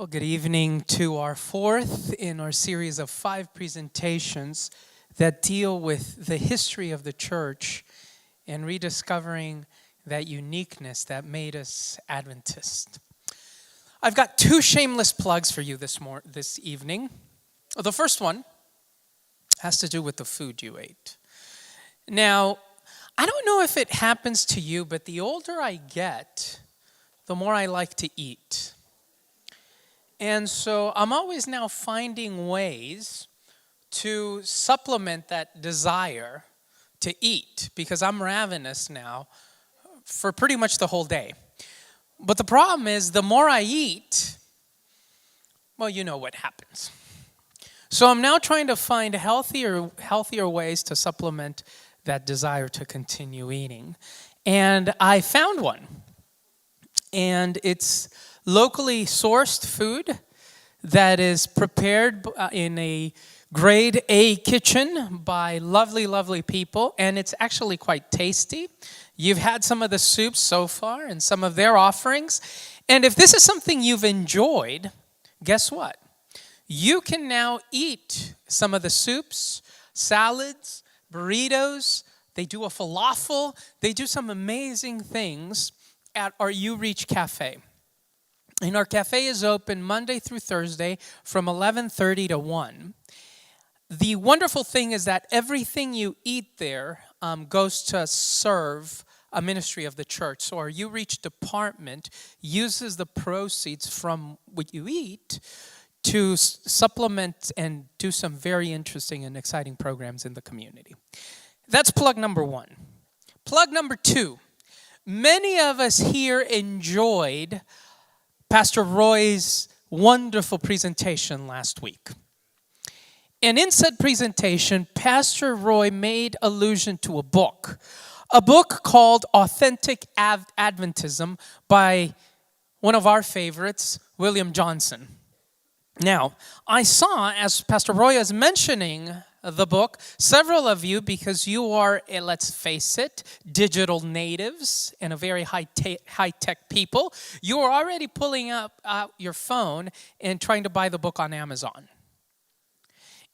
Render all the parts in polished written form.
Well, good evening to our fourth in our series of 5 presentations that deal with the history of the church and rediscovering that uniqueness that made us Adventist. I've got 2 shameless plugs for you this evening. The first one has to do with the food you ate. Now, I don't know if it happens to you, but the older I get, the more I like to eat. And so I'm always now finding ways to supplement that desire to eat because I'm ravenous now for pretty much the whole day. But the problem is the more I eat, well, you know what happens. So I'm now trying to find healthier ways to supplement that desire to continue eating. And I found one. And it's locally sourced food that is prepared in a grade A kitchen by lovely, lovely people, and it's actually quite tasty. You've had some of the soups so far and some of their offerings, and if this is something you've enjoyed, guess what? You can now eat some of the soups, salads, burritos. They do a falafel. They do some amazing things at our You Reach Cafe. And our cafe is open Monday through Thursday from 11:30 to 1. The wonderful thing is that everything you eat there goes to serve a ministry of the church. So our You Reach department uses the proceeds from what you eat to supplement and do some very interesting and exciting programs in the community. That's plug number 1. Plug number 2. Many of us here enjoyed Pastor Roy's wonderful presentation last week. And in said presentation, Pastor Roy made allusion to a book called Authentic Adventism by one of our favorites, William Johnson. Now, I saw, as Pastor Roy is mentioning the book, several of you, because you are, let's face it, digital natives and a very high-tech people, you are already pulling out your phone and trying to buy the book on Amazon.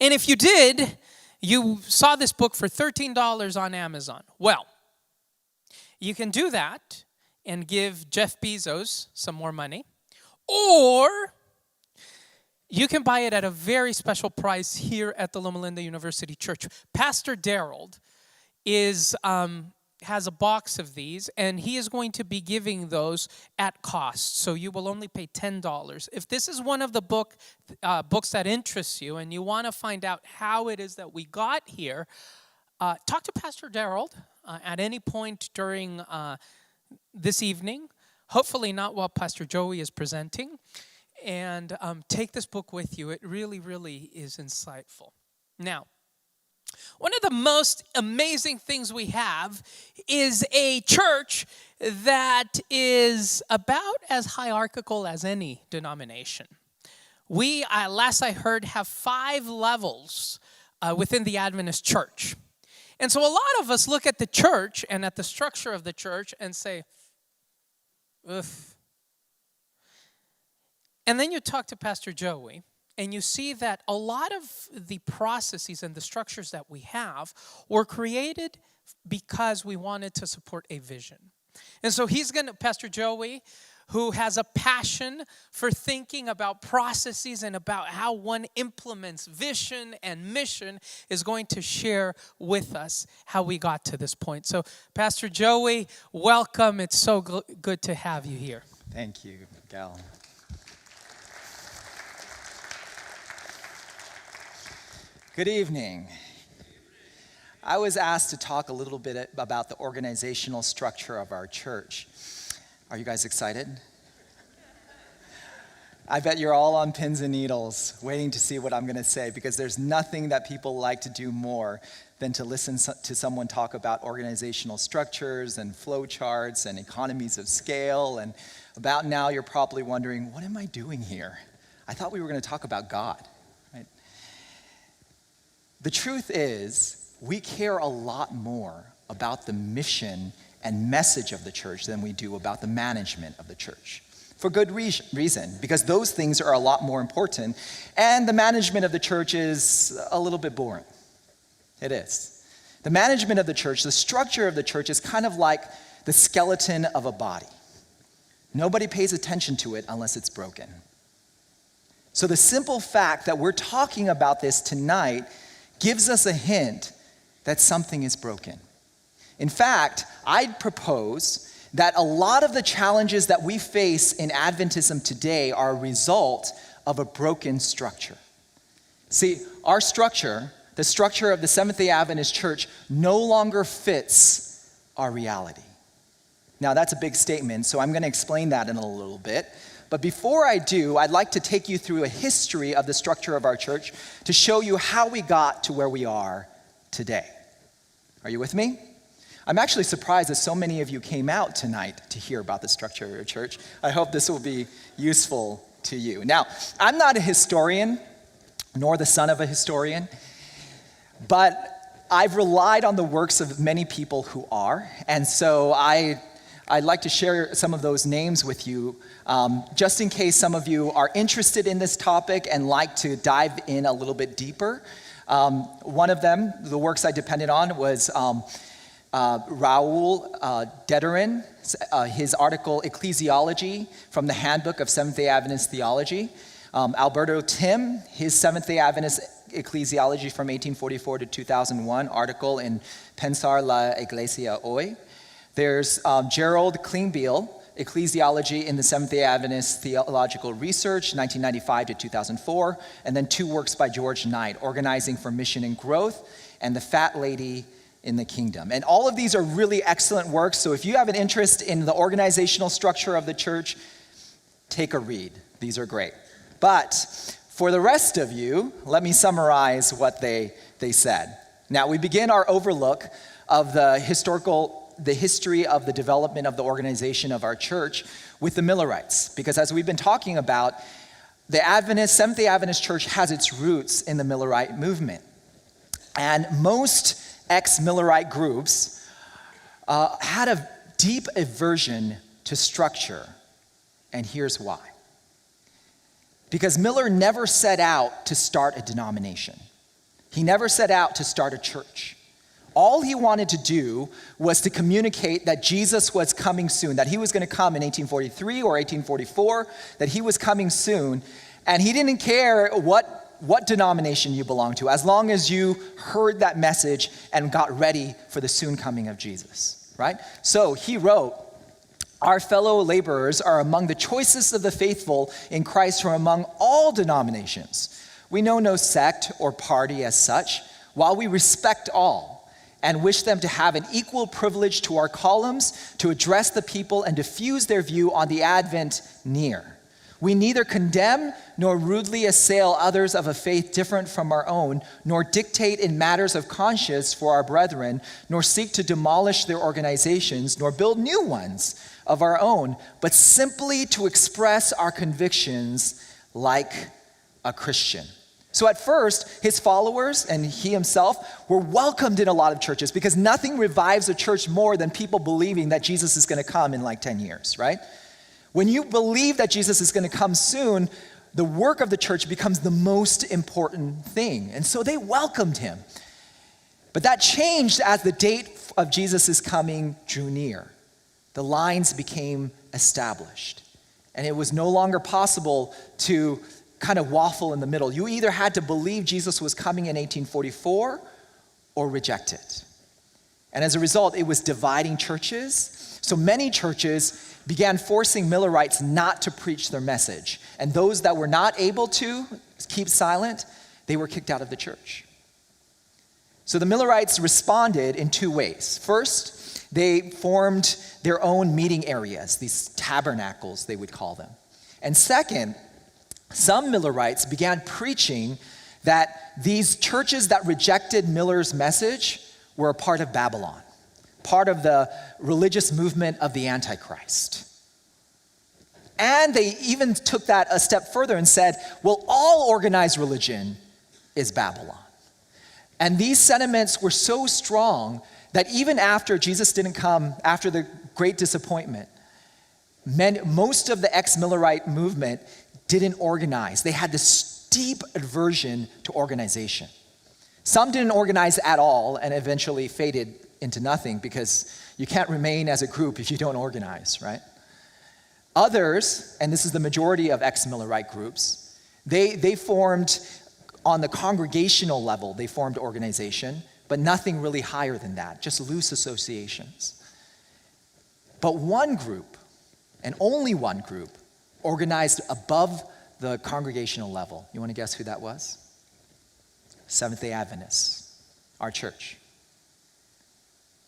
And if you did, you saw this book for $13 on Amazon. Well, you can do that and give Jeff Bezos some more money, or you can buy it at a very special price here at the Loma University Church. Pastor Daryl has a box of these, and he is going to be giving those at cost. So you will only pay $10. If this is one of the books that interests you, and you want to find out how it is that we got here, talk to Pastor Daryl at any point during this evening. Hopefully not while Pastor Joey is presenting. And take this book with you. It really, really is insightful. Now, one of the most amazing things we have is a church that is about as hierarchical as any denomination. We, last I heard, have 5 levels within the Adventist church. And so a lot of us look at the church and at the structure of the church and say, ugh. And then you talk to Pastor Joey, and you see that a lot of the processes and the structures that we have were created because we wanted to support a vision. And so Pastor Joey, who has a passion for thinking about processes and about how one implements vision and mission, is going to share with us how we got to this point. So, Pastor Joey, welcome. It's so good to have you here. Thank you, Gal. Good evening. I was asked to talk a little bit about the organizational structure of our church. Are you guys excited? I bet you're all on pins and needles waiting to see what I'm going to say, because there's nothing that people like to do more than to listen to someone talk about organizational structures and flow charts and economies of scale. And about now, you're probably wondering, what am I doing here? I thought we were going to talk about God. The truth is, we care a lot more about the mission and message of the church than we do about the management of the church. for good reason, because those things are a lot more important, and the management of the church is a little bit boring. It is. The management of the church, the structure of the church is kind of like the skeleton of a body. Nobody pays attention to it unless it's broken. So the simple fact that we're talking about this tonight gives us a hint that something is broken. In fact, I'd propose that a lot of the challenges that we face in Adventism today are a result of a broken structure. See, our structure, the structure of the Seventh-day Adventist Church, no longer fits our reality. Now, that's a big statement, so I'm going to explain that in a little bit. But before I do, I'd like to take you through a history of the structure of our church to show you how we got to where we are today. Are you with me? I'm actually surprised that so many of you came out tonight to hear about the structure of your church. I hope this will be useful to you. Now, I'm not a historian, nor the son of a historian, but I've relied on the works of many people who are, and so I'd like to share some of those names with you, just in case some of you are interested in this topic and like to dive in a little bit deeper. One of them, the works I depended on, was Raoul Dederin, his article Ecclesiology from the Handbook of Seventh-day Adventist Theology. Alberto Tim, his Seventh-day Adventist Ecclesiology from 1844 to 2001 article in Pensar la Iglesia Hoy. There's Gerald Klingbeil, Ecclesiology in the Seventh-day Adventist Theological Research, 1995 to 2004, and then two works by George Knight, Organizing for Mission and Growth, and The Fat Lady in the Kingdom. And all of these are really excellent works, so if you have an interest in the organizational structure of the church, take a read. These are great. But for the rest of you, let me summarize what they said. Now, we begin our overlook of the history of the development of the organization of our church with the Millerites, because as we've been talking about, the Seventh-day Adventist Church has its roots in the Millerite movement. And most ex-Millerite groups had a deep aversion to structure, and here's why. Because Miller never set out to start a denomination. He never set out to start a church. All he wanted to do was to communicate that Jesus was coming soon, that he was going to come in 1843 or 1844, that he was coming soon, and he didn't care what denomination you belong to, as long as you heard that message and got ready for the soon coming of Jesus, right? So he wrote, "Our fellow laborers are among the choicest of the faithful in Christ from among all denominations. We know no sect or party as such, while we respect all and wish them to have an equal privilege to our columns to address the people and diffuse their view on the advent near. We neither condemn nor rudely assail others of a faith different from our own, nor dictate in matters of conscience for our brethren, nor seek to demolish their organizations, nor build new ones of our own, but simply to express our convictions like a Christian." So at first, his followers and he himself were welcomed in a lot of churches, because nothing revives a church more than people believing that Jesus is going to come in like 10 years, right? When you believe that Jesus is going to come soon, the work of the church becomes the most important thing. And so they welcomed him. But that changed as the date of Jesus' coming drew near. The lines became established. And it was no longer possible to kind of waffle in the middle. You either had to believe Jesus was coming in 1844 or reject it. And as a result, it was dividing churches. So many churches began forcing Millerites not to preach their message. And those that were not able to keep silent, they were kicked out of the church. So the Millerites responded in two ways. First, they formed their own meeting areas, these tabernacles, they would call them. And second, some Millerites began preaching that these churches that rejected Miller's message were a part of Babylon, part of the religious movement of the Antichrist. And they even took that a step further and said, well, all organized religion is Babylon. And these sentiments were so strong that even after Jesus didn't come, after the great disappointment, most of the ex-Millerite movement didn't organize. They had this deep aversion to organization. Some didn't organize at all and eventually faded into nothing because you can't remain as a group if you don't organize, right? Others, and this is the majority of ex-Millerite groups, they formed on the congregational level, they formed organization, but nothing really higher than that, just loose associations. But one group, and only one group, organized above the congregational level. You want to guess who that was? Seventh-day Adventists, our church.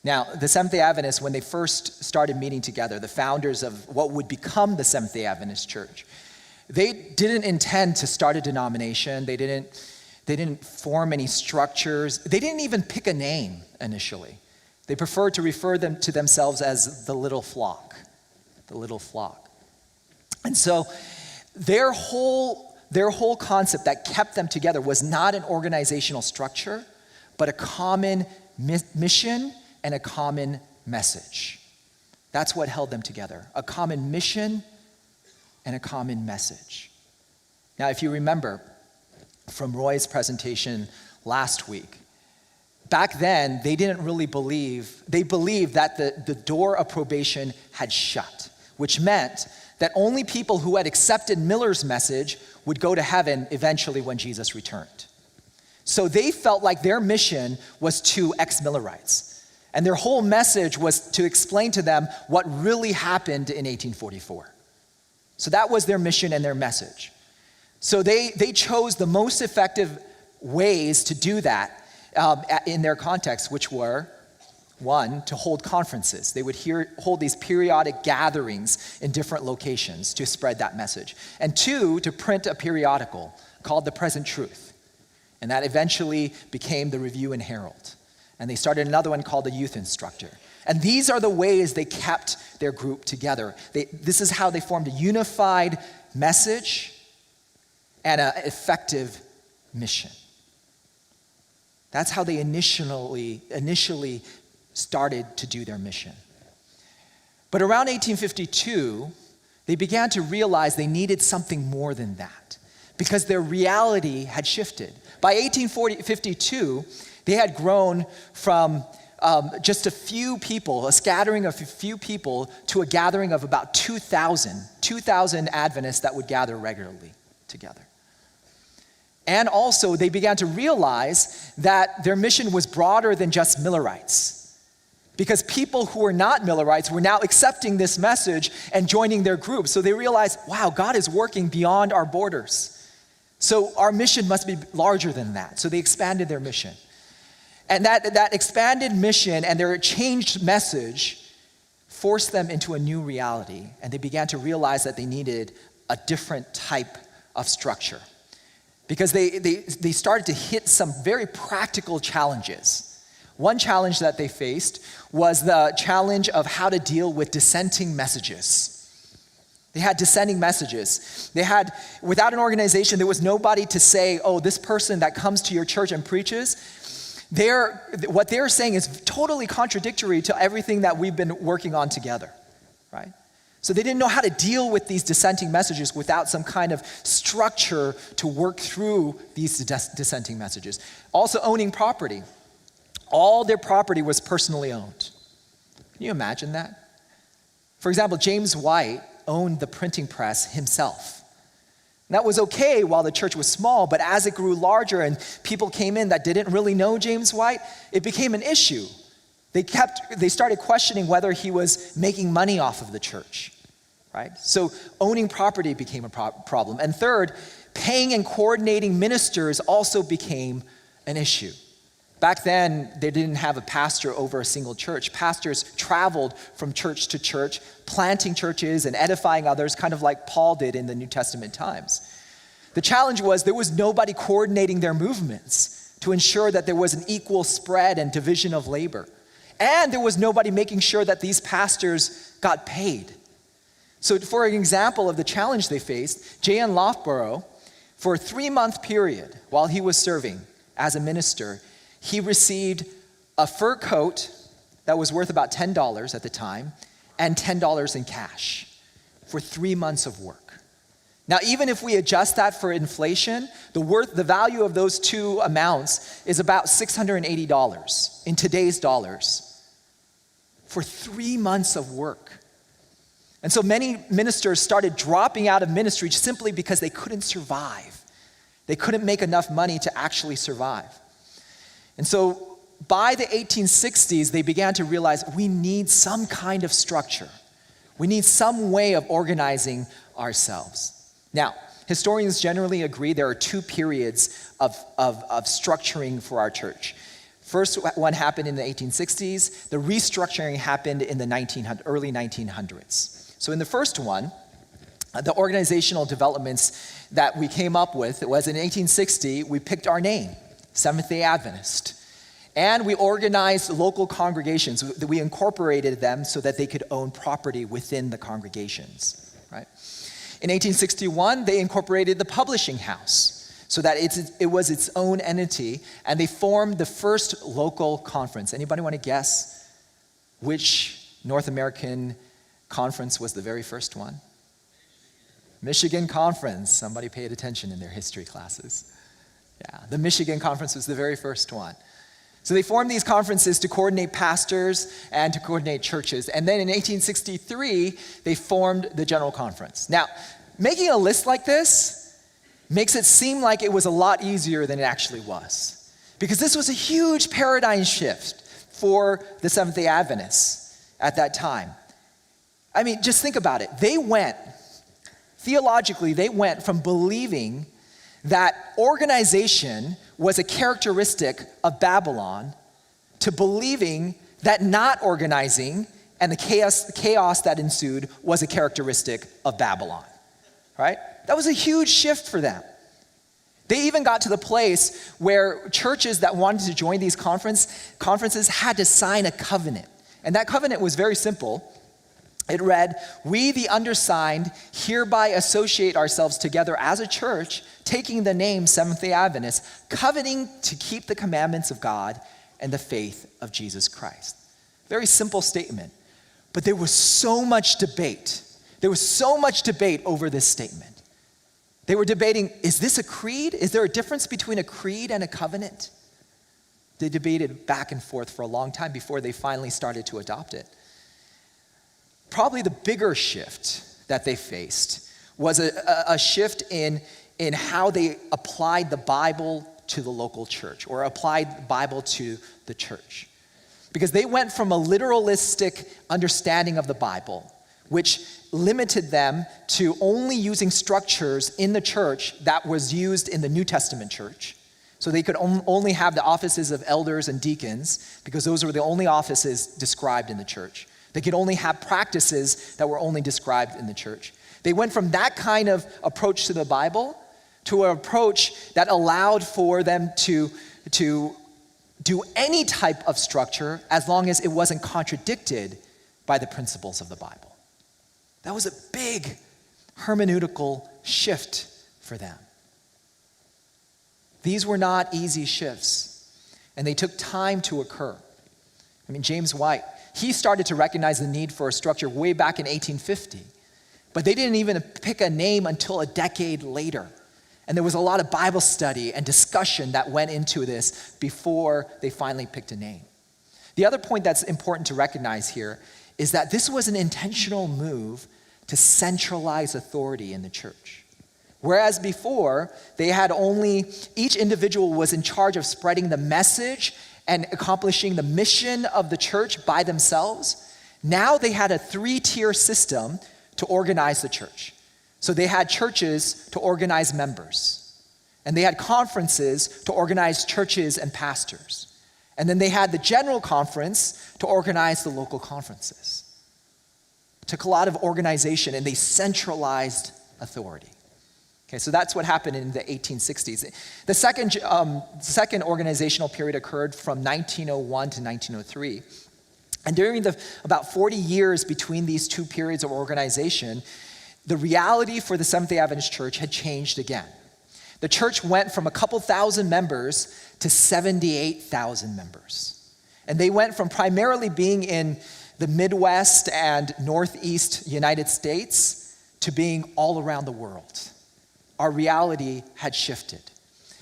Now, the Seventh-day Adventists, when they first started meeting together, the founders of what would become the Seventh-day Adventist Church, they didn't intend to start a denomination. They didn't form any structures. They didn't even pick a name initially. They preferred to refer them to themselves as the little flock, the little flock. And so their whole concept that kept them together was not an organizational structure, but a common mission and a common message. That's what held them together, a common mission and a common message. Now, if you remember from Roy's presentation last week, back then, they didn't really believe, they believed that the door of probation had shut, which meant that only people who had accepted Miller's message would go to heaven eventually when Jesus returned. So they felt like their mission was to ex-Millerites, and their whole message was to explain to them what really happened in 1844. So that was their mission and their message. So they chose the most effective ways to do that in their context, which were, one, to hold conferences. They would hold these periodic gatherings in different locations to spread that message. And two, to print a periodical called The Present Truth. And that eventually became the Review and Herald. And they started another one called The Youth Instructor. And these are the ways they kept their group together. This is how they formed a unified message and an effective mission. That's how they initially started to do their mission. But around 1852, they began to realize they needed something more than that because their reality had shifted. By 1852, they had grown from just a few people, a scattering of a few people, to a gathering of about 2,000 Adventists that would gather regularly together. And also, they began to realize that their mission was broader than just Millerites, because people who were not Millerites were now accepting this message and joining their group. So they realized, wow, God is working beyond our borders. So our mission must be larger than that. So they expanded their mission. And that expanded mission and their changed message forced them into a new reality. And they began to realize that they needed a different type of structure. Because they started to hit some very practical challenges. One challenge that they faced was the challenge of how to deal with dissenting messages. They had dissenting messages. Without an organization, there was nobody to say, oh, this person that comes to your church and preaches, what they're saying is totally contradictory to everything that we've been working on together, right? So they didn't know how to deal with these dissenting messages without some kind of structure to work through these dissenting messages. Also, owning property. All their property was personally owned. Can you imagine that? For example, James White owned the printing press himself. And that was okay while the church was small, but as it grew larger and people came in that didn't really know James White, it became an issue. They started questioning whether he was making money off of the church, right? So owning property became a problem. And third, paying and coordinating ministers also became an issue. Back then, they didn't have a pastor over a single church. Pastors traveled from church to church, planting churches and edifying others, kind of like Paul did in the New Testament times. The challenge was there was nobody coordinating their movements to ensure that there was an equal spread and division of labor. And there was nobody making sure that these pastors got paid. So for an example of the challenge they faced, J.N. Loughborough, for a 3-month period while he was serving as a minister, he received a fur coat that was worth about $10 at the time and $10 in cash. for 3 months of work. Now, even if we adjust that for inflation, the value of those two amounts is about $680 in today's dollars for 3 months of work. And so many ministers started dropping out of ministry simply because they couldn't survive. They couldn't make enough money to actually survive. And so by the 1860s, they began to realize we need some kind of structure. We need some way of organizing ourselves. Now, historians generally agree there are two periods of structuring for our church. First one happened in the 1860s. The restructuring happened in the early 1900s. So in the first one, the organizational developments that we came up with was in 1860, we picked our name, Seventh-day Adventist. And we organized local congregations. We incorporated them so that they could own property within the congregations, right? In 1861, they incorporated the publishing house so that it was its own entity, and they formed the first local conference. Anybody want to guess which North American conference was the very first one? Michigan Conference. Somebody paid attention in their history classes. Yeah, the Michigan Conference was the very first one. So they formed these conferences to coordinate pastors and to coordinate churches. And then in 1863, they formed the General Conference. Now, making a list like this makes it seem like it was a lot easier than it actually was. Because this was a huge paradigm shift for the Seventh-day Adventists at that time. I mean, just think about it. Theologically, they went from believing that organization was a characteristic of Babylon to believing that not organizing and the chaos that ensued was a characteristic of Babylon, right? That was a huge shift for them. They even got to the place where churches that wanted to join these conferences had to sign a covenant. And that covenant was very simple. It read, "We, the undersigned, hereby associate ourselves together as a church, taking the name Seventh-day Adventists, coveting to keep the commandments of God and the faith of Jesus Christ." Very simple statement. But there was so much debate. There was so much debate over this statement. They were debating, is this a creed? Is there a difference between a creed and a covenant? They debated back and forth for a long time before they finally started to adopt it. Probably the bigger shift that they faced was a shift in how they applied the Bible to the local church or applied the Bible to the church. Because they went from a literalistic understanding of the Bible, which limited them to only using structures in the church that was used in the New Testament church. So they could only have the offices of elders and deacons because those were the only offices described in the church. They could only have practices that were only described in the church. They went from that kind of approach to the Bible to an approach that allowed for them to do any type of structure as long as it wasn't contradicted by the principles of the Bible. That was a big hermeneutical shift for them. These were not easy shifts, and they took time to occur. I mean, James White, he started to recognize the need for a structure way back in 1850, but they didn't even pick a name until a decade later. And there was a lot of Bible study and discussion that went into this before they finally picked a name. The other point that's important to recognize here is that this was an intentional move to centralize authority in the church. Whereas before, they had each individual was in charge of spreading the message and accomplishing the mission of the church by themselves. Now they had a 3-tier system to organize the church. So they had churches to organize members. And they had conferences to organize churches and pastors. And then they had the general conference to organize the local conferences. It took a lot of organization, and they centralized authority. Okay, so that's what happened in the 1860s. The second organizational period occurred from 1901 to 1903. And during the about 40 years between these two periods of organization, the reality for the Seventh-day Adventist Church had changed again. The church went from a couple thousand members to 78,000 members. And they went from primarily being in the Midwest and Northeast United States to being all around the world. Our reality had shifted.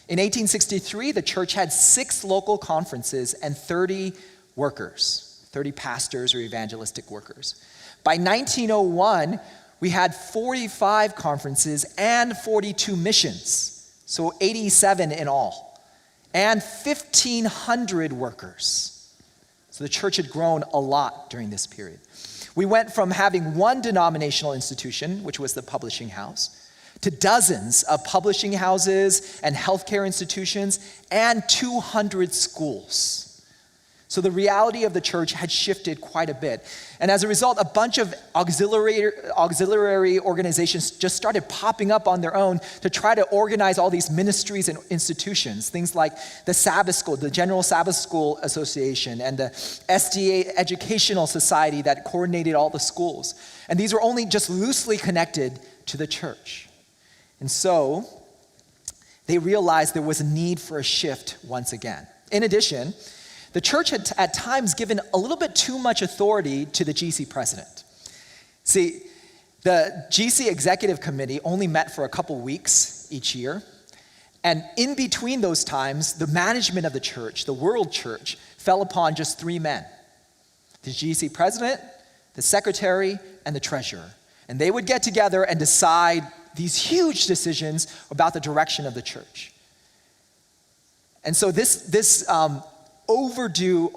In 1863, the church had 6 local conferences and 30 workers, 30 pastors or evangelistic workers. By 1901, we had 45 conferences and 42 missions, so 87 in all, and 1,500 workers. So the church had grown a lot during this period. We went from having one denominational institution, which was the publishing house, to dozens of publishing houses and healthcare institutions and 200 schools. So the reality of the church had shifted quite a bit. And as a result, a bunch of auxiliary organizations just started popping up on their own to try to organize all these ministries and institutions. Things like the Sabbath School, the General Sabbath School Association, and the SDA Educational Society that coordinated all the schools. And these were only just loosely connected to the church. And so they realized there was a need for a shift once again. In addition, the church had at times given a little bit too much authority to the GC president. See, the GC Executive Committee only met for a couple weeks each year. And in between those times, the management of the church, the world church, fell upon just 3 men: the GC president, the secretary, and the treasurer. And they would get together and decide these huge decisions about the direction of the church. And so this overdue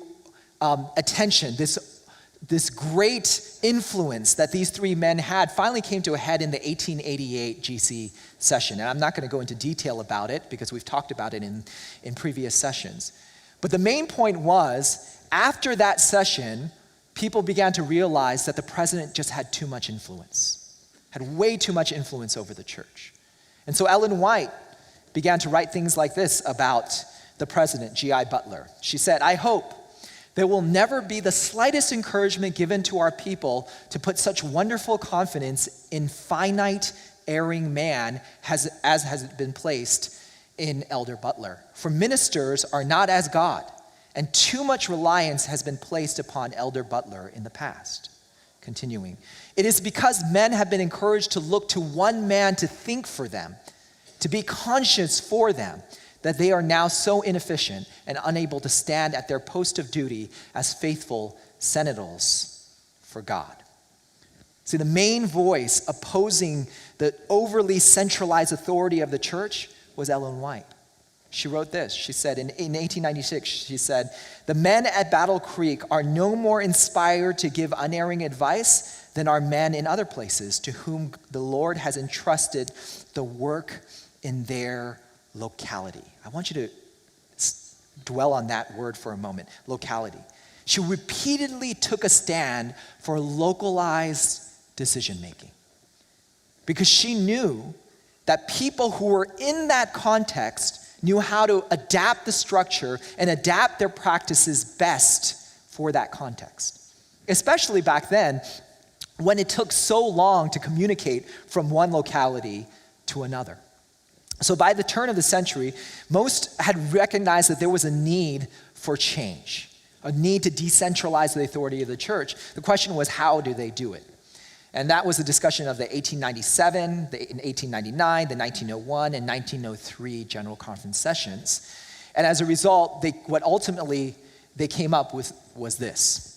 attention, this great influence that these 3 men had finally came to a head in the 1888 GC session. And I'm not going to go into detail about it because we've talked about it in previous sessions. But the main point was, after that session, people began to realize that the president just had too much influence. Had way too much influence over the church. And so Ellen White began to write things like this about the president, G.I. Butler. She said, "I hope there will never be the slightest encouragement given to our people to put such wonderful confidence in finite, erring man as has been placed in Elder Butler. For ministers are not as God, and too much reliance has been placed upon Elder Butler in the past." Continuing, "It is because men have been encouraged to look to one man to think for them, to be conscious for them, that they are now so inefficient and unable to stand at their post of duty as faithful sentinels for God." See, the main voice opposing the overly centralized authority of the church was Ellen White. She wrote this. She said in 1896, she said, "The men at Battle Creek are no more inspired to give unerring advice than are men in other places to whom the Lord has entrusted the work in their locality." I want you to dwell on that word for a moment, locality. She repeatedly took a stand for localized decision making because she knew that people who were in that context knew how to adapt the structure and adapt their practices best for that context. Especially back then, when it took so long to communicate from one locality to another. So by the turn of the century, most had recognized that there was a need for change, a need to decentralize the authority of the church. The question was, how do they do it? And that was the discussion of the 1897, the 1899, the 1901, and 1903 General Conference sessions. And as a result, what ultimately they came up with was this.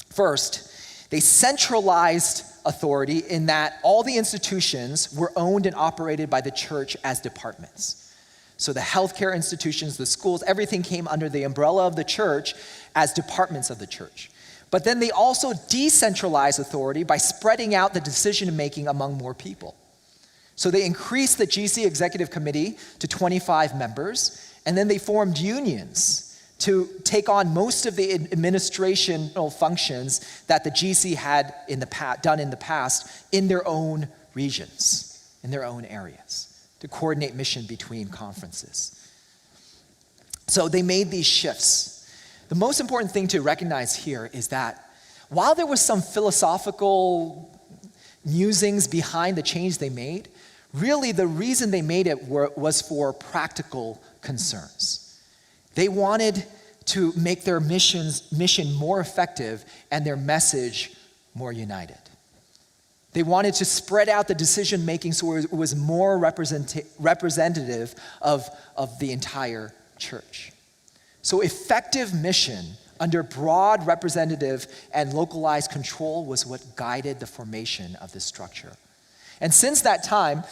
First, they centralized authority in that all the institutions were owned and operated by the church as departments. So the healthcare institutions, the schools, everything came under the umbrella of the church as departments of the church. But then they also decentralized authority by spreading out the decision-making among more people. So they increased the GC Executive Committee to 25 members, and then they formed unions to take on most of the administrational functions that the GC had done in the past in their own regions, in their own areas, to coordinate mission between conferences. So they made these shifts. The most important thing to recognize here is that while there was some philosophical musings behind the change they made, really the reason they made it was for practical concerns. They wanted to make their mission more effective and their message more united. They wanted to spread out the decision making so it was more representative of the entire church. So effective mission under broad representative and localized control was what guided the formation of this structure. And since that time,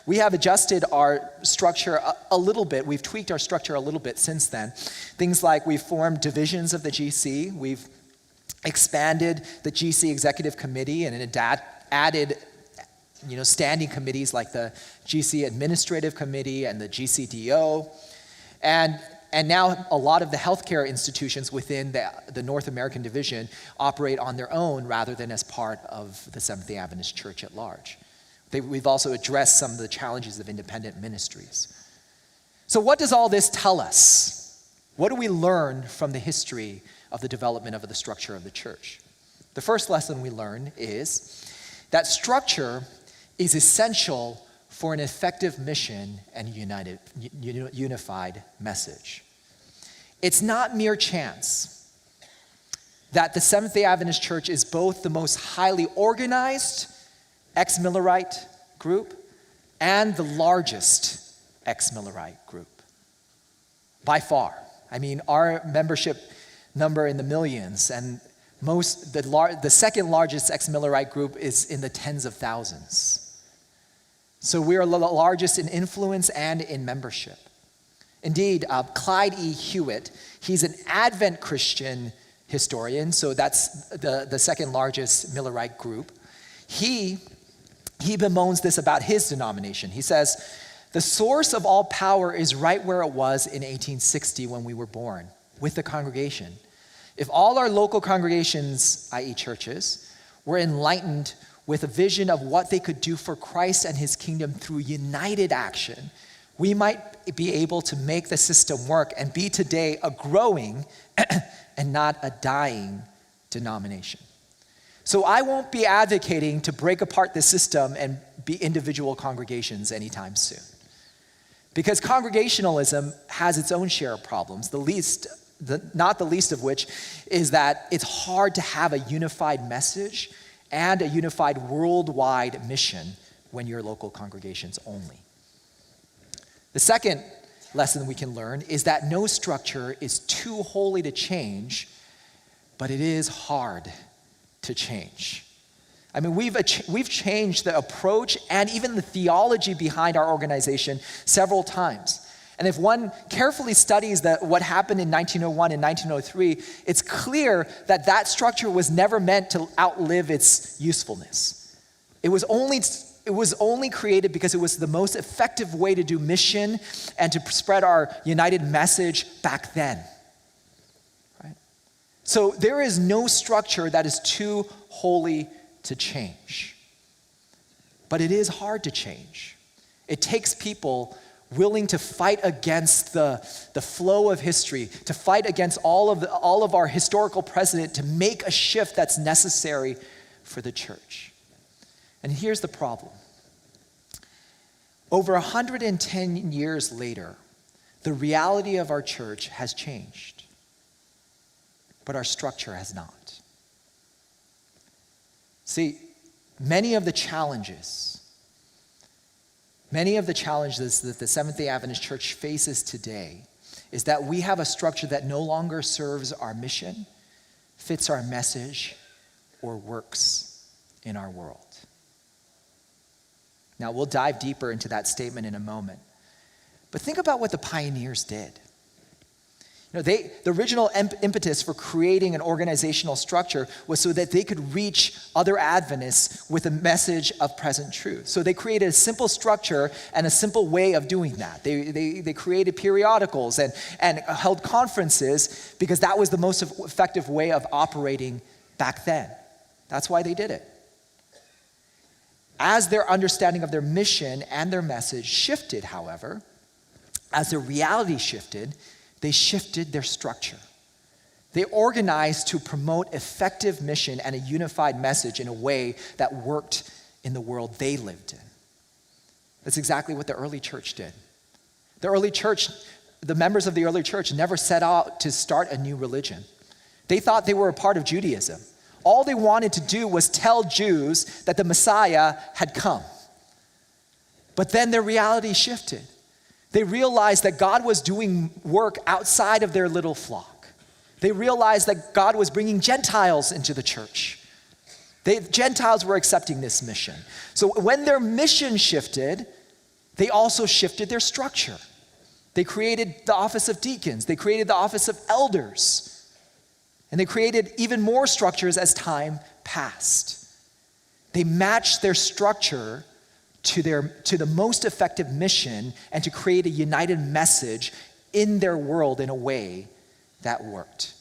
we have adjusted our structure a little bit. We've tweaked our structure a little bit since then. Things like we've formed divisions of the GC. We've expanded the GC Executive Committee and added standing committees like the GC Administrative Committee and the GCDO. And now a lot of the healthcare institutions within the North American division operate on their own rather than as part of the Seventh-day Adventist Church at large. We've also addressed some of the challenges of independent ministries. So what does all this tell us? What do we learn from the history of the development of the structure of the church? The first lesson we learn is that structure is essential for an effective mission and unified message. It's not mere chance that the Seventh-day Adventist Church is both the most highly organized ex-Millerite group and the largest ex-Millerite group. By far. I mean, our membership number in the millions, and the second largest ex-Millerite group is in the tens of thousands. So we are the largest in influence and in membership. Indeed, Clyde E. Hewitt, he's an Advent Christian historian, so that's the second largest Millerite group. He bemoans this about his denomination. He says, "The source of all power is right where it was in 1860 when we were born, with the congregation. If all our local congregations, i.e. churches, were enlightened with a vision of what they could do for Christ and his kingdom through united action, we might be able to make the system work and be today a growing and not a dying denomination." So I won't be advocating to break apart the system and be individual congregations anytime soon. Because congregationalism has its own share of problems, not the least of which is that it's hard to have a unified message and a unified worldwide mission when you're local congregations only. The second lesson we can learn is that no structure is too holy to change, but it is hard to change. I mean, we've changed the approach and even the theology behind our organization several times. And if one carefully studies what happened in 1901 and 1903, it's clear that structure was never meant to outlive its usefulness. It was only created because it was the most effective way to do mission and to spread our united message back then. Right? So there is no structure that is too holy to change. But it is hard to change. It takes people willing to fight against the flow of history, to fight against all of our historical precedent, to make a shift that's necessary for the church. And here's the problem. Over 110 years later, the reality of our church has changed, but our structure has not. See, many of the challenges that the Seventh-day Adventist Church faces today is that we have a structure that no longer serves our mission, fits our message, or works in our world. Now, we'll dive deeper into that statement in a moment. But think about what the pioneers did. The original impetus for creating an organizational structure was so that they could reach other Adventists with a message of present truth. So they created a simple structure and a simple way of doing that. They created periodicals and held conferences because that was the most effective way of operating back then. That's why they did it. As their understanding of their mission and their message shifted, however, as their reality shifted, they shifted their structure. They organized to promote effective mission and a unified message in a way that worked in the world they lived in. That's exactly what the early church did. The members of the early church never set out to start a new religion. They thought they were a part of Judaism. All they wanted to do was tell Jews that the Messiah had come. But then their reality shifted. They realized that God was doing work outside of their little flock. They realized that God was bringing Gentiles into the church. Gentiles were accepting this mission. So when their mission shifted, they also shifted their structure. They created the office of deacons. They created the office of elders. And they created even more structures as time passed. They matched their structure to the most effective mission and to create a united message in their world in a way that worked.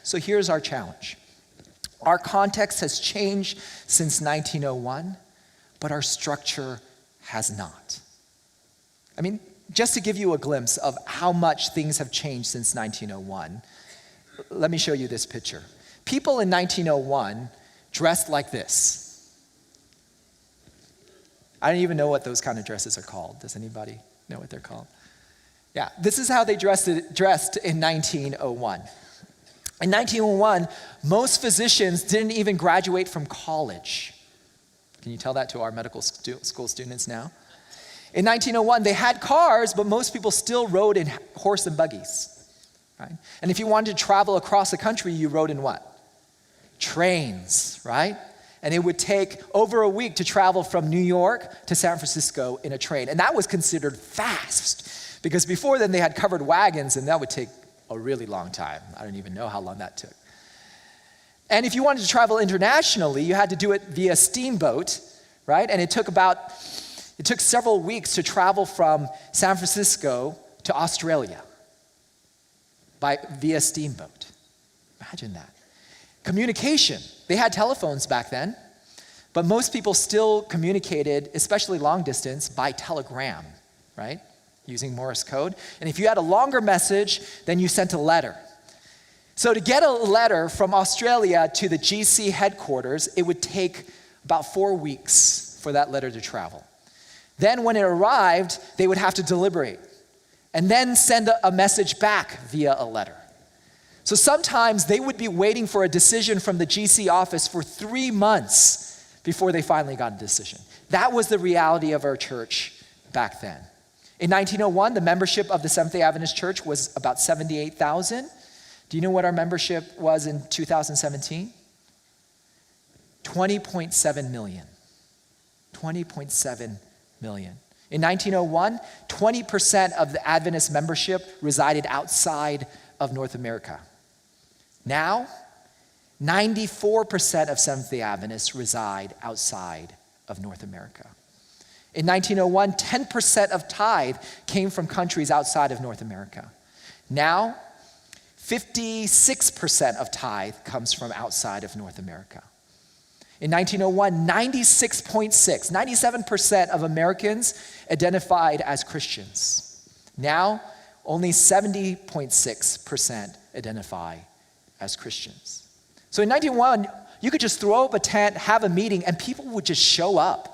So here's our challenge. Our context has changed since 1901, but our structure has not. I mean, just to give you a glimpse of how much things have changed since 1901, let me show you this picture. People in 1901 dressed like this. I don't even know what those kind of dresses are called. Does anybody know what they're called? Yeah, this is how they dressed in 1901. In 1901, most physicians didn't even graduate from college. Can you tell that to our medical school students now? In 1901, they had cars, but most people still rode in horse and buggies. Right? And if you wanted to travel across the country, you rode in what? Trains, right? And it would take over a week to travel from New York to San Francisco in a train. And that was considered fast, because before then they had covered wagons, and that would take a really long time. I don't even know how long that took. And if you wanted to travel internationally, you had to do it via steamboat, right? And it took several weeks to travel from San Francisco to Australia via steamboat. Imagine that. Communication. They had telephones back then, but most people still communicated, especially long distance, by telegram, right? Using Morse code. And if you had a longer message, then you sent a letter. So to get a letter from Australia to the GC headquarters, it would take about 4 weeks for that letter to travel. Then when it arrived, they would have to deliberate and then send a message back via a letter. So sometimes they would be waiting for a decision from the GC office for 3 months before they finally got a decision. That was the reality of our church back then. In 1901, the membership of the Seventh-day Adventist Church was about 78,000. Do you know what our membership was in 2017? 20.7 million. 20.7 million. In 1901, 20% of the Adventist membership resided outside of North America. Now, 94% of Seventh-day Adventists reside outside of North America. In 1901, 10% of tithe came from countries outside of North America. Now, 56% of tithe comes from outside of North America. In 1901, 97% of Americans identified as Christians. Now, only 70.6% identify as Christians. So in 1901, you could just throw up a tent, have a meeting, and people would just show up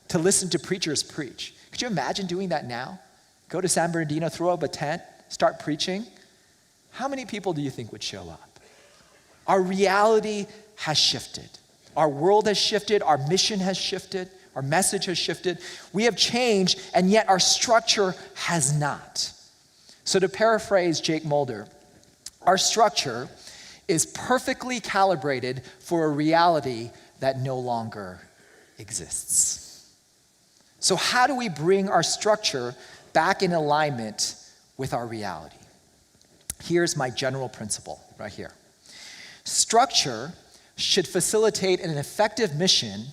to listen to preachers preach. Could you imagine doing that now? Go to San Bernardino, throw up a tent, start preaching. How many people do you think would show up? Our reality has shifted. Our world has shifted. Our mission has shifted. Our message has shifted. We have changed, and yet our structure has not. So to paraphrase Jake Mulder, our structure is perfectly calibrated for a reality that no longer exists. So how do we bring our structure back in alignment with our reality? Here's my general principle right here. Structure should facilitate an effective mission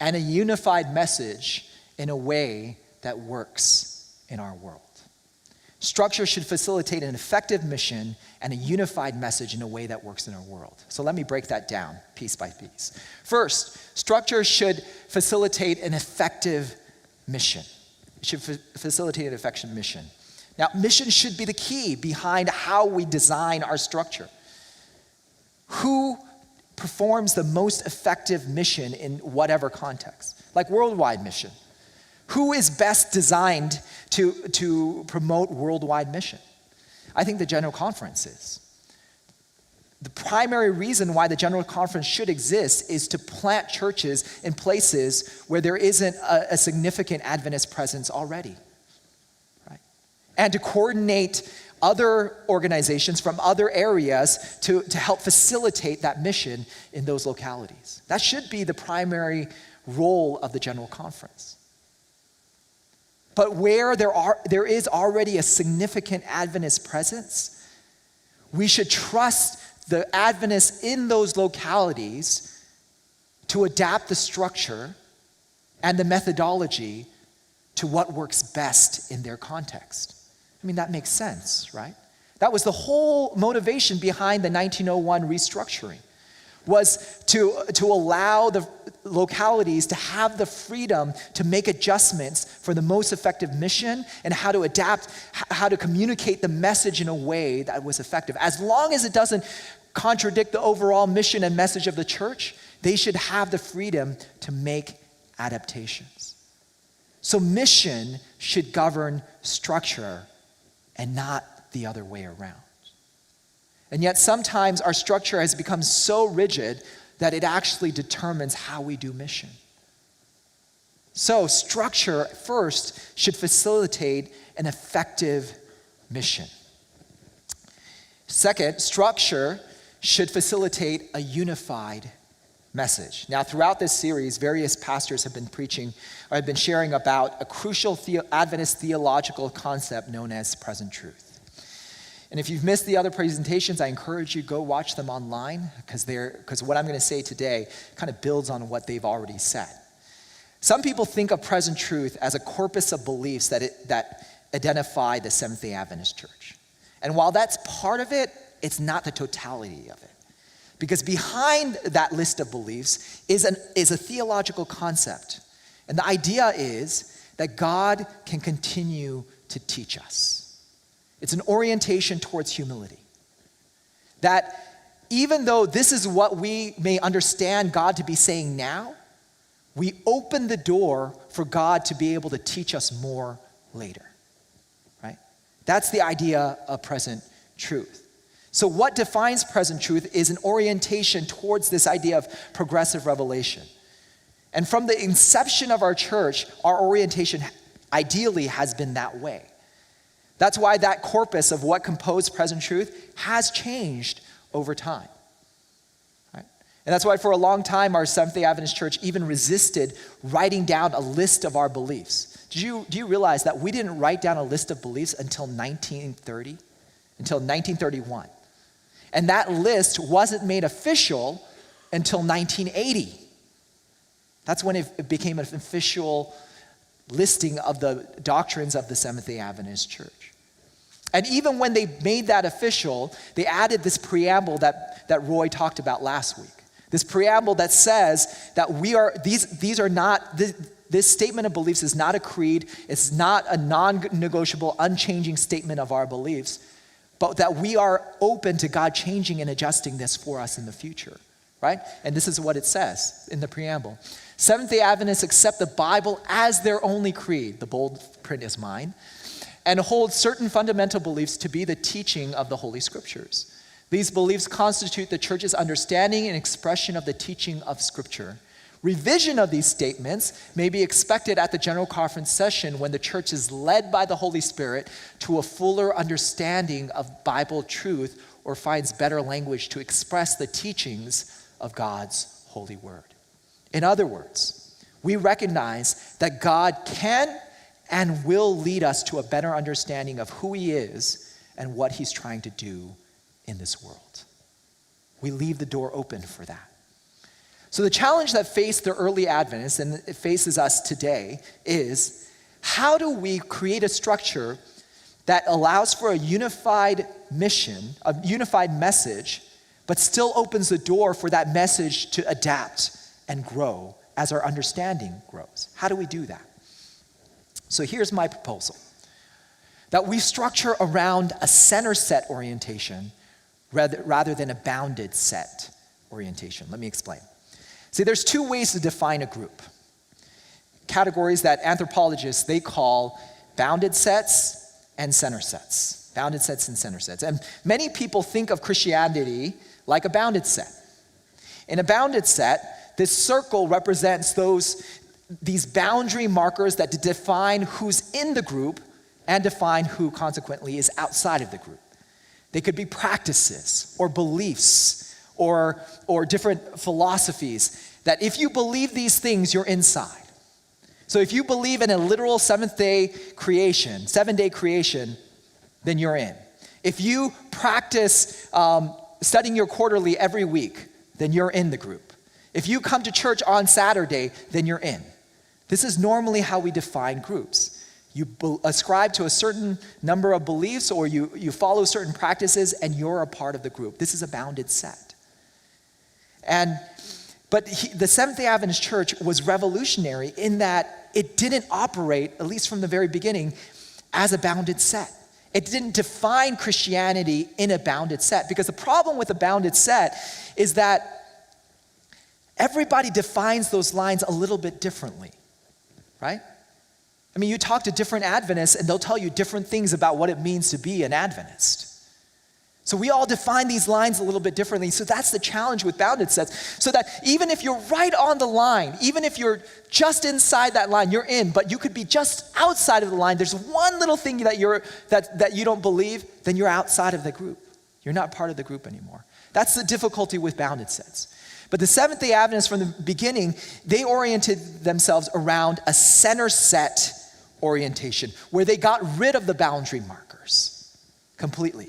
and a unified message in a way that works in our world. Structure should facilitate an effective mission and a unified message in a way that works in our world. So let me break that down piece by piece. First, structure should facilitate an effective mission. It should facilitate an effective mission. Now, mission should be the key behind how we design our structure. Who performs the most effective mission in whatever context? Like worldwide mission. Who is best designed to promote worldwide mission? I think the General Conference is. The primary reason why the General Conference should exist is to plant churches in places where there isn't a significant Adventist presence already, right? And to coordinate other organizations from other areas to help facilitate that mission in those localities. That should be the primary role of the General Conference. But where there is already a significant Adventist presence, we should trust the Adventists in those localities to adapt the structure and the methodology to what works best in their context. I mean, that makes sense, right? That was the whole motivation behind the 1901 restructuring, was to allow the localities to have the freedom to make adjustments for the most effective mission and how to adapt, how to communicate the message in a way that was effective. As long as it doesn't contradict the overall mission and message of the church, they should have the freedom to make adaptations. So mission should govern structure and not the other way around. And yet sometimes our structure has become so rigid that it actually determines how we do mission. So structure first should facilitate an effective mission. Second, structure should facilitate a unified message. Now, throughout this series, various pastors have been preaching or have been sharing about a crucial Adventist theological concept known as present truth. And if you've missed the other presentations, I encourage you to go watch them online because what I'm going to say today kind of builds on what they've already said. Some people think of present truth as a corpus of beliefs that identify the Seventh-day Adventist Church. And while that's part of it, it's not the totality of it. Because behind that list of beliefs is a theological concept. And the idea is that God can continue to teach us. It's an orientation towards humility. That even though this is what we may understand God to be saying now, we open the door for God to be able to teach us more later. Right? That's the idea of present truth. So what defines present truth is an orientation towards this idea of progressive revelation. And from the inception of our church, our orientation ideally has been that way. That's why that corpus of what composed present truth has changed over time. Right? And that's why for a long time our Seventh-day Adventist Church even resisted writing down a list of our beliefs. Do you realize that we didn't write down a list of beliefs until 1930? Until 1931. And that list wasn't made official until 1980. That's when it became an official listing of the doctrines of the Seventh-day Adventist Church. And even when they made that official, they added this preamble that Roy talked about last week. This preamble that says that this statement of beliefs is not a creed, it's not a non-negotiable, unchanging statement of our beliefs, but that we are open to God changing and adjusting this for us in the future, right? And this is what it says in the preamble. Seventh-day Adventists accept the Bible as their only creed, the bold print is mine, and hold certain fundamental beliefs to be the teaching of the Holy Scriptures. These beliefs constitute the church's understanding and expression of the teaching of Scripture. Revision of these statements may be expected at the General Conference session when the church is led by the Holy Spirit to a fuller understanding of Bible truth or finds better language to express the teachings of God's holy word. In other words, we recognize that God can and will lead us to a better understanding of who He is and what He's trying to do in this world. We leave the door open for that. So the challenge that faced the early Adventists, and it faces us today, is how do we create a structure that allows for a unified mission, a unified message, but still opens the door for that message to adapt and grow as our understanding grows? How do we do that? So here's my proposal. That we structure around a center set orientation rather than a bounded set orientation. Let me explain. See, there's two ways to define a group. Categories that anthropologists, they call bounded sets and center sets. Bounded sets and center sets. And many people think of Christianity like a bounded set. In a bounded set, this circle represents these boundary markers that define who's in the group and define who consequently is outside of the group. They could be practices or beliefs or different philosophies that if you believe these things, you're inside. So if you believe in a literal seven-day creation, then you're in. If you practice studying your quarterly every week, then you're in the group. If you come to church on Saturday, then you're in. This is normally how we define groups. You ascribe to a certain number of beliefs or you follow certain practices and you're a part of the group. This is a bounded set. But the Seventh-day Adventist Church was revolutionary in that it didn't operate, at least from the very beginning, as a bounded set. It didn't define Christianity in a bounded set, because the problem with a bounded set is that everybody defines those lines a little bit differently, right? I mean, you talk to different Adventists and they'll tell you different things about what it means to be an Adventist. So we all define these lines a little bit differently. So that's the challenge with bounded sets. So that even if you're right on the line, even if you're just inside that line, you're in, but you could be just outside of the line. There's one little thing that you don't believe, then you're outside of the group. You're not part of the group anymore. That's the difficulty with bounded sets. But the Seventh-day Adventists from the beginning, they oriented themselves around a center set orientation where they got rid of the boundary markers completely.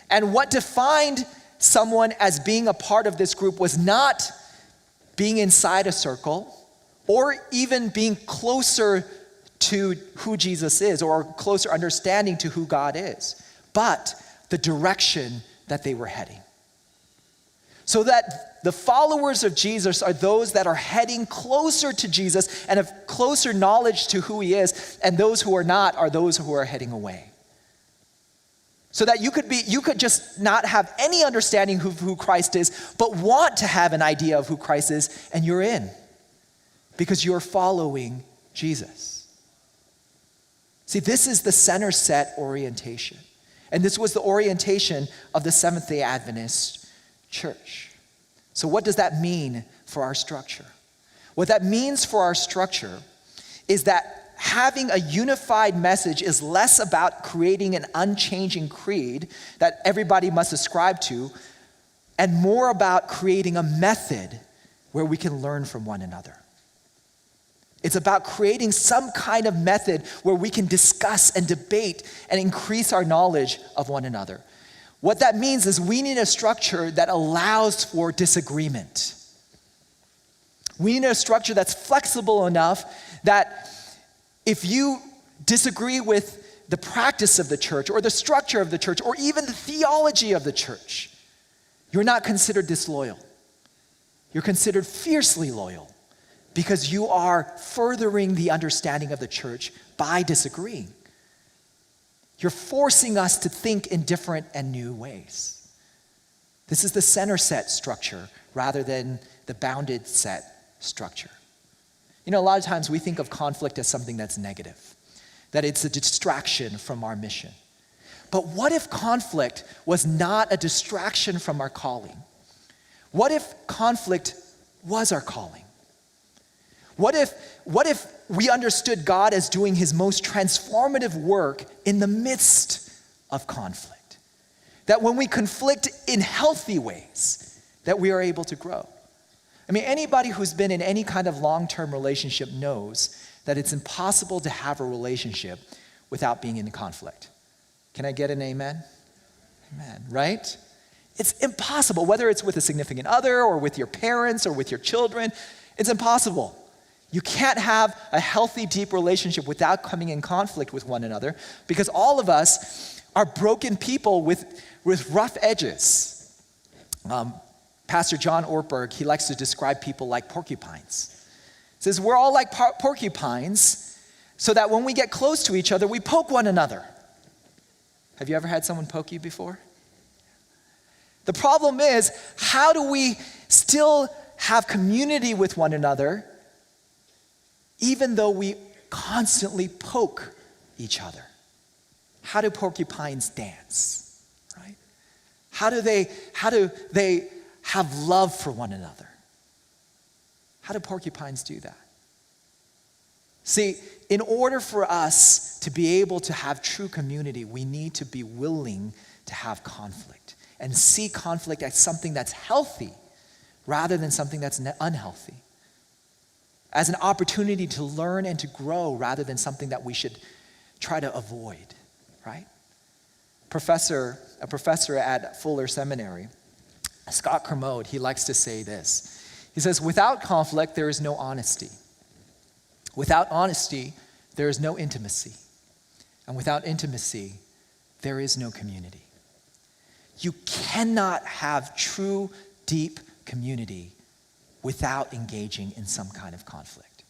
And what defined someone as being a part of this group was not being inside a circle or even being closer to who Jesus is or closer understanding to who God is, but the direction that they were heading. So that the followers of Jesus are those that are heading closer to Jesus and have closer knowledge to who he is, and those who are not are those who are heading away. So that you could just not have any understanding of who Christ is, but want to have an idea of who Christ is, and you're in because you're following Jesus. See, this is the center set orientation. And this was the orientation of the Seventh-day Adventist Church. So what does that mean for our structure? What that means for our structure is that having a unified message is less about creating an unchanging creed that everybody must ascribe to, and more about creating a method where we can learn from one another. It's about creating some kind of method where we can discuss and debate and increase our knowledge of one another. What that means is we need a structure that allows for disagreement. We need a structure that's flexible enough that if you disagree with the practice of the church or the structure of the church or even the theology of the church, you're not considered disloyal. You're considered fiercely loyal because you are furthering the understanding of the church by disagreeing. You're forcing us to think in different and new ways. This is the center set structure rather than the bounded set structure. You know, a lot of times we think of conflict as something that's negative, that it's a distraction from our mission. But what if conflict was not a distraction from our calling? What if conflict was our calling? What if we understood God as doing his most transformative work in the midst of conflict? That when we conflict in healthy ways, that we are able to grow. I mean, anybody who's been in any kind of long-term relationship knows that it's impossible to have a relationship without being in conflict. Can I get an amen? Amen, right? It's impossible, whether it's with a significant other or with your parents or with your children, it's impossible. You can't have a healthy, deep relationship without coming in conflict with one another because all of us are broken people with rough edges. Pastor John Ortberg, he likes to describe people like porcupines. He says, we're all like porcupines so that when we get close to each other, we poke one another. Have you ever had someone poke you before? The problem is, how do we still have community with one another even though we constantly poke each other? How do porcupines dance, right? How do they have love for one another? How do porcupines do that? See, in order for us to be able to have true community, we need to be willing to have conflict and see conflict as something that's healthy rather than something that's unhealthy. As an opportunity to learn and to grow rather than something that we should try to avoid, right? A professor at Fuller Seminary, Scott Kermode, he likes to say this. He says, without conflict, there is no honesty. Without honesty, there is no intimacy. And without intimacy, there is no community. You cannot have true, deep community without engaging in some kind of conflict.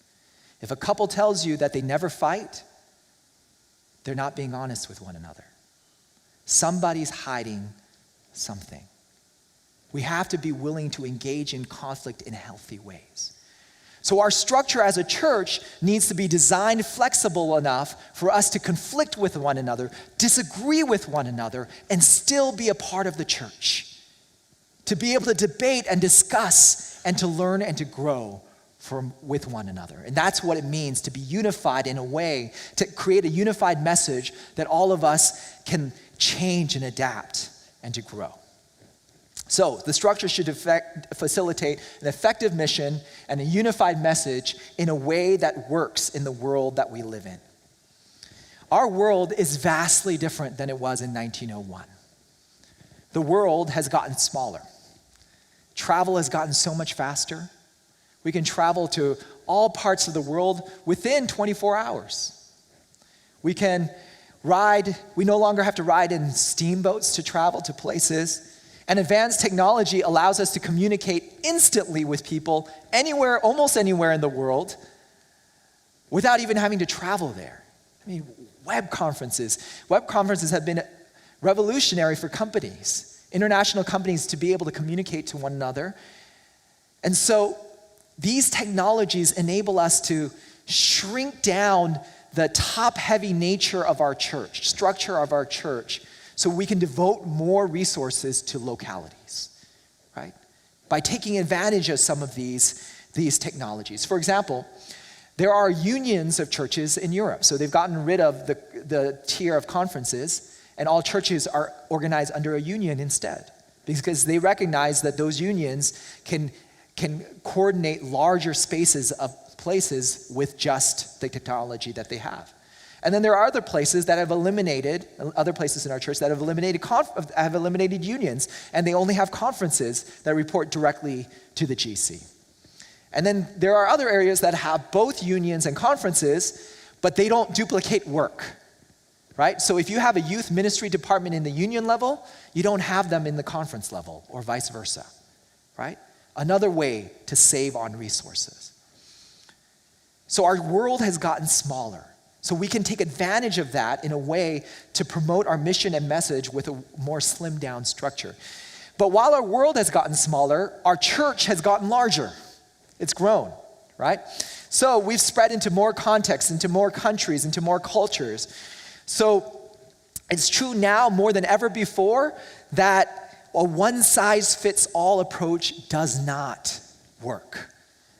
If a couple tells you that they never fight, they're not being honest with one another. Somebody's hiding something. We have to be willing to engage in conflict in healthy ways. So our structure as a church needs to be designed flexible enough for us to conflict with one another, disagree with one another, and still be a part of the church. To be able to debate and discuss and to learn and to grow with one another. And that's what it means to be unified in a way, to create a unified message that all of us can change and adapt and to grow. So the structure should facilitate an effective mission and a unified message in a way that works in the world that we live in. Our world is vastly different than it was in 1901. The world has gotten smaller. Travel has gotten so much faster. We can travel to all parts of the world within 24 hours. We no longer have to ride in steamboats to travel to places. And advanced technology allows us to communicate instantly with people anywhere, almost anywhere in the world, without even having to travel there. I mean, web conferences have been revolutionary for companies, international companies, to be able to communicate to one another. And so these technologies enable us to shrink down the top-heavy nature of our church, structure of our church, so we can devote more resources to localities, right? By taking advantage of some of these technologies. For example, there are unions of churches in Europe. So they've gotten rid of the tier of conferences, and all churches are organized under a union instead, because they recognize that those unions can coordinate larger spaces of places with just the technology that they have. And then there are other places in our church that have eliminated unions, and they only have conferences that report directly to the GC. And then there are other areas that have both unions and conferences, but they don't duplicate work, right? So if you have a youth ministry department in the union level, you don't have them in the conference level, or vice versa, right? Another way to save on resources. So our world has gotten smaller. So we can take advantage of that in a way to promote our mission and message with a more slimmed down structure. But while our world has gotten smaller, our church has gotten larger. It's grown, right? So we've spread into more contexts, into more countries, into more cultures. So it's true now more than ever before that a one-size-fits-all approach does not work.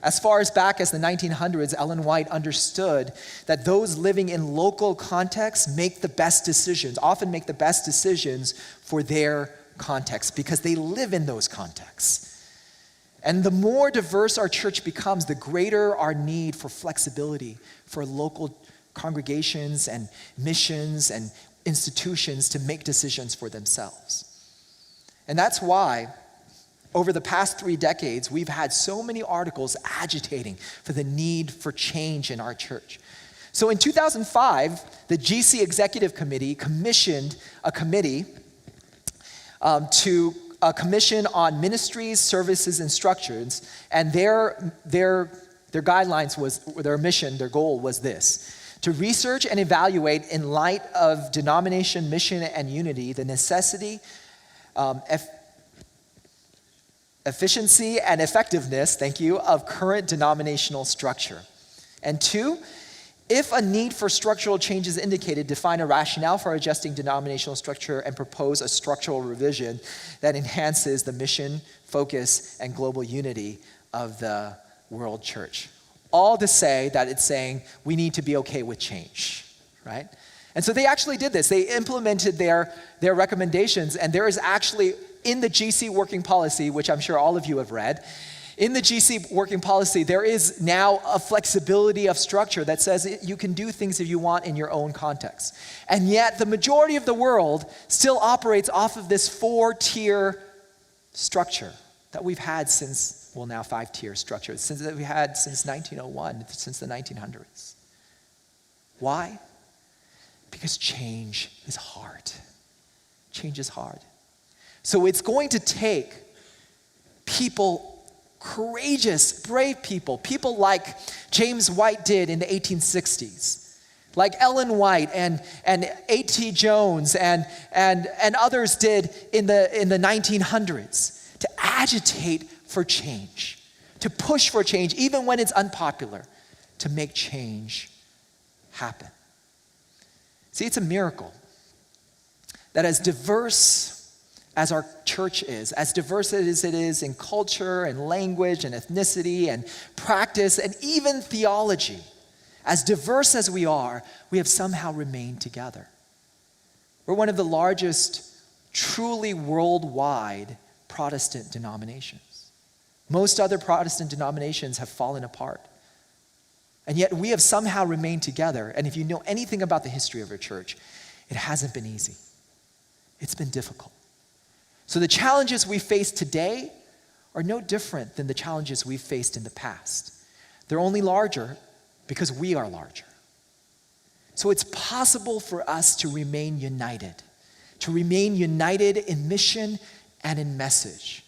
As far as back as the 1900s, Ellen White understood that those living in local contexts often make the best decisions for their context because they live in those contexts. And the more diverse our church becomes, the greater our need for flexibility for local congregations and missions and institutions to make decisions for themselves. And that's why over the past 3 decades, we've had so many articles agitating for the need for change in our church. So in 2005, the GC Executive Committee commissioned a committee to a commission on ministries, services, and structures, and their guidelines was, their goal was this: to research and evaluate in light of denomination, mission, and unity, the necessity, efficiency and effectiveness, of current denominational structure. And 2, If a need for structural change is indicated, define a rationale for adjusting denominational structure and propose a structural revision that enhances the mission, focus, and global unity of the world church. All to say that it's saying we need to be okay with change, right? And so they actually did this. They implemented their recommendations, and there is actually, in the GC working policy, which I'm sure all of you have read, in the GC working policy, there is now a flexibility of structure that says you can do things if you want in your own context. And yet, the majority of the world still operates off of this 4-tier structure that we've had since, well, now 5-tier structure, that we had since 1901, since the 1900s. Why? Because change is hard. Change is hard. So it's going to take people, courageous, brave people like James White did in the 1860s, like Ellen White and A.T. Jones and others did in the 1900s, to agitate for change, to push for change, even when it's unpopular, to make change happen. See, it's a miracle that as diverse as our church is, as diverse as it is in culture and language and ethnicity and practice and even theology, as diverse as we are, we have somehow remained together. We're one of the largest, truly worldwide Protestant denominations. Most other Protestant denominations have fallen apart. And yet we have somehow remained together. And if you know anything about the history of our church, it hasn't been easy. It's been difficult. So the challenges we face today are no different than the challenges we've faced in the past. They're only larger because we are larger. So it's possible for us to remain united in mission and in message,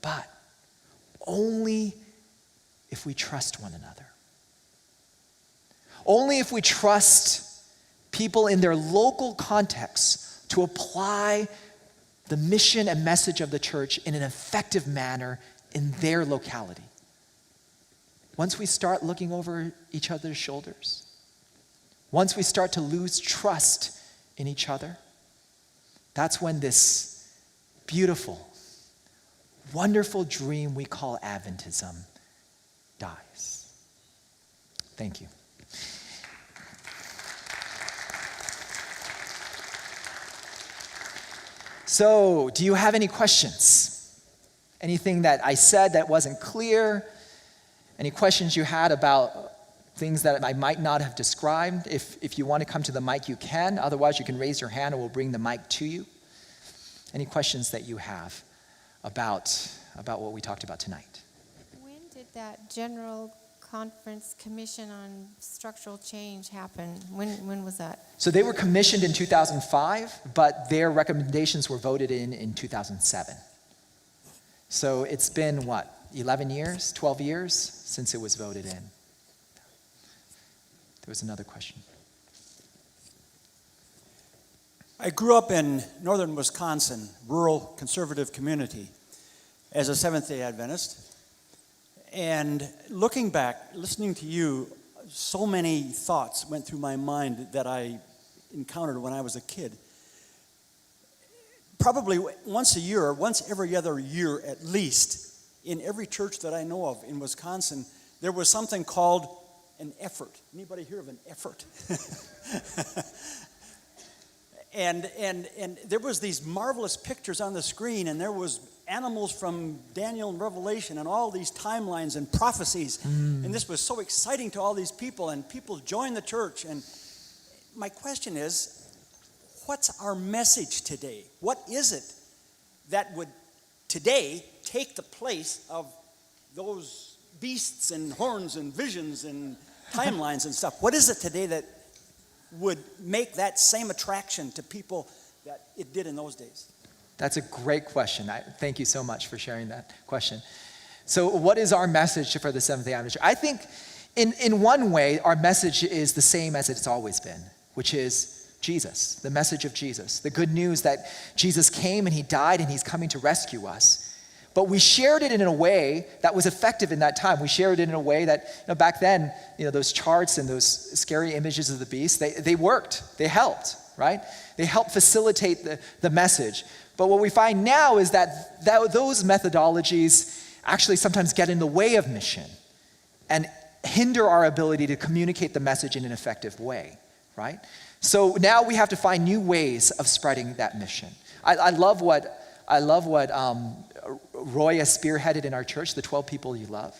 but only if we trust one another. Only if we trust people in their local context to apply the mission and message of the church in an effective manner in their locality. Once we start looking over each other's shoulders, once we start to lose trust in each other, that's when this beautiful, wonderful dream we call Adventism dies. Thank you. So, do you have any questions? Anything that I said that wasn't clear? Any questions you had about things that I might not have described? If you want to come to the mic, you can. Otherwise, you can raise your hand and we'll bring the mic to you. Any questions that you have about what we talked about tonight? When did that General Conference Commission on Structural Change happen? When was that? So they were commissioned in 2005, but their recommendations were voted in 2007. So it's been, 11 years, 12 years since it was voted in. There was another question. I grew up in northern Wisconsin, rural conservative community, as a Seventh-day Adventist. And looking back, listening to you, so many thoughts went through my mind that I encountered when I was a kid. Probably once a year, or once every other year at least, in every church that I know of in Wisconsin, there was something called an effort. Anybody hear of an effort? And there was these marvelous pictures on the screen, and there was animals from Daniel and Revelation and all these timelines and prophecies. And this was so exciting to all these people, and people joined the church. And my question is, what's our message today? What is it that would today take the place of those beasts and horns and visions and timelines and stuff? What is it today that would make that same attraction to people that it did in those days? That's a great question. Thank you so much for sharing that question. So what is our message for the Seventh-day Adventist? I think in one way, our message is the same as it's always been, which is Jesus, the message of Jesus, the good news that Jesus came and he died and he's coming to rescue us. But we shared it in a way that was effective in that time. We shared it in a way that, back then, those charts and those scary images of the beast, they worked. They helped, right? They helped facilitate the message. But what we find now is that those methodologies actually sometimes get in the way of mission and hinder our ability to communicate the message in an effective way, right? So now we have to find new ways of spreading that mission. I love what Roy has spearheaded in our church, the 12 people you love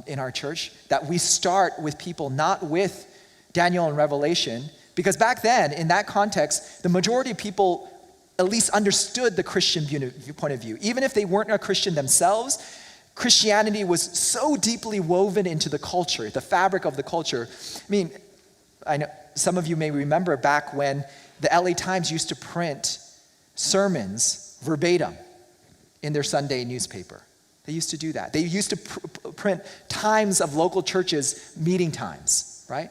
in our church, that we start with people not with Daniel and Revelation, because back then, in that context, the majority of people at least understood the Christian point of view. Even if they weren't a Christian themselves, Christianity was so deeply woven into the culture, the fabric of the culture. I know some of you may remember back when the LA Times used to print sermons verbatim in their Sunday newspaper. They used to do that. They used to print times of local churches' meeting times, right?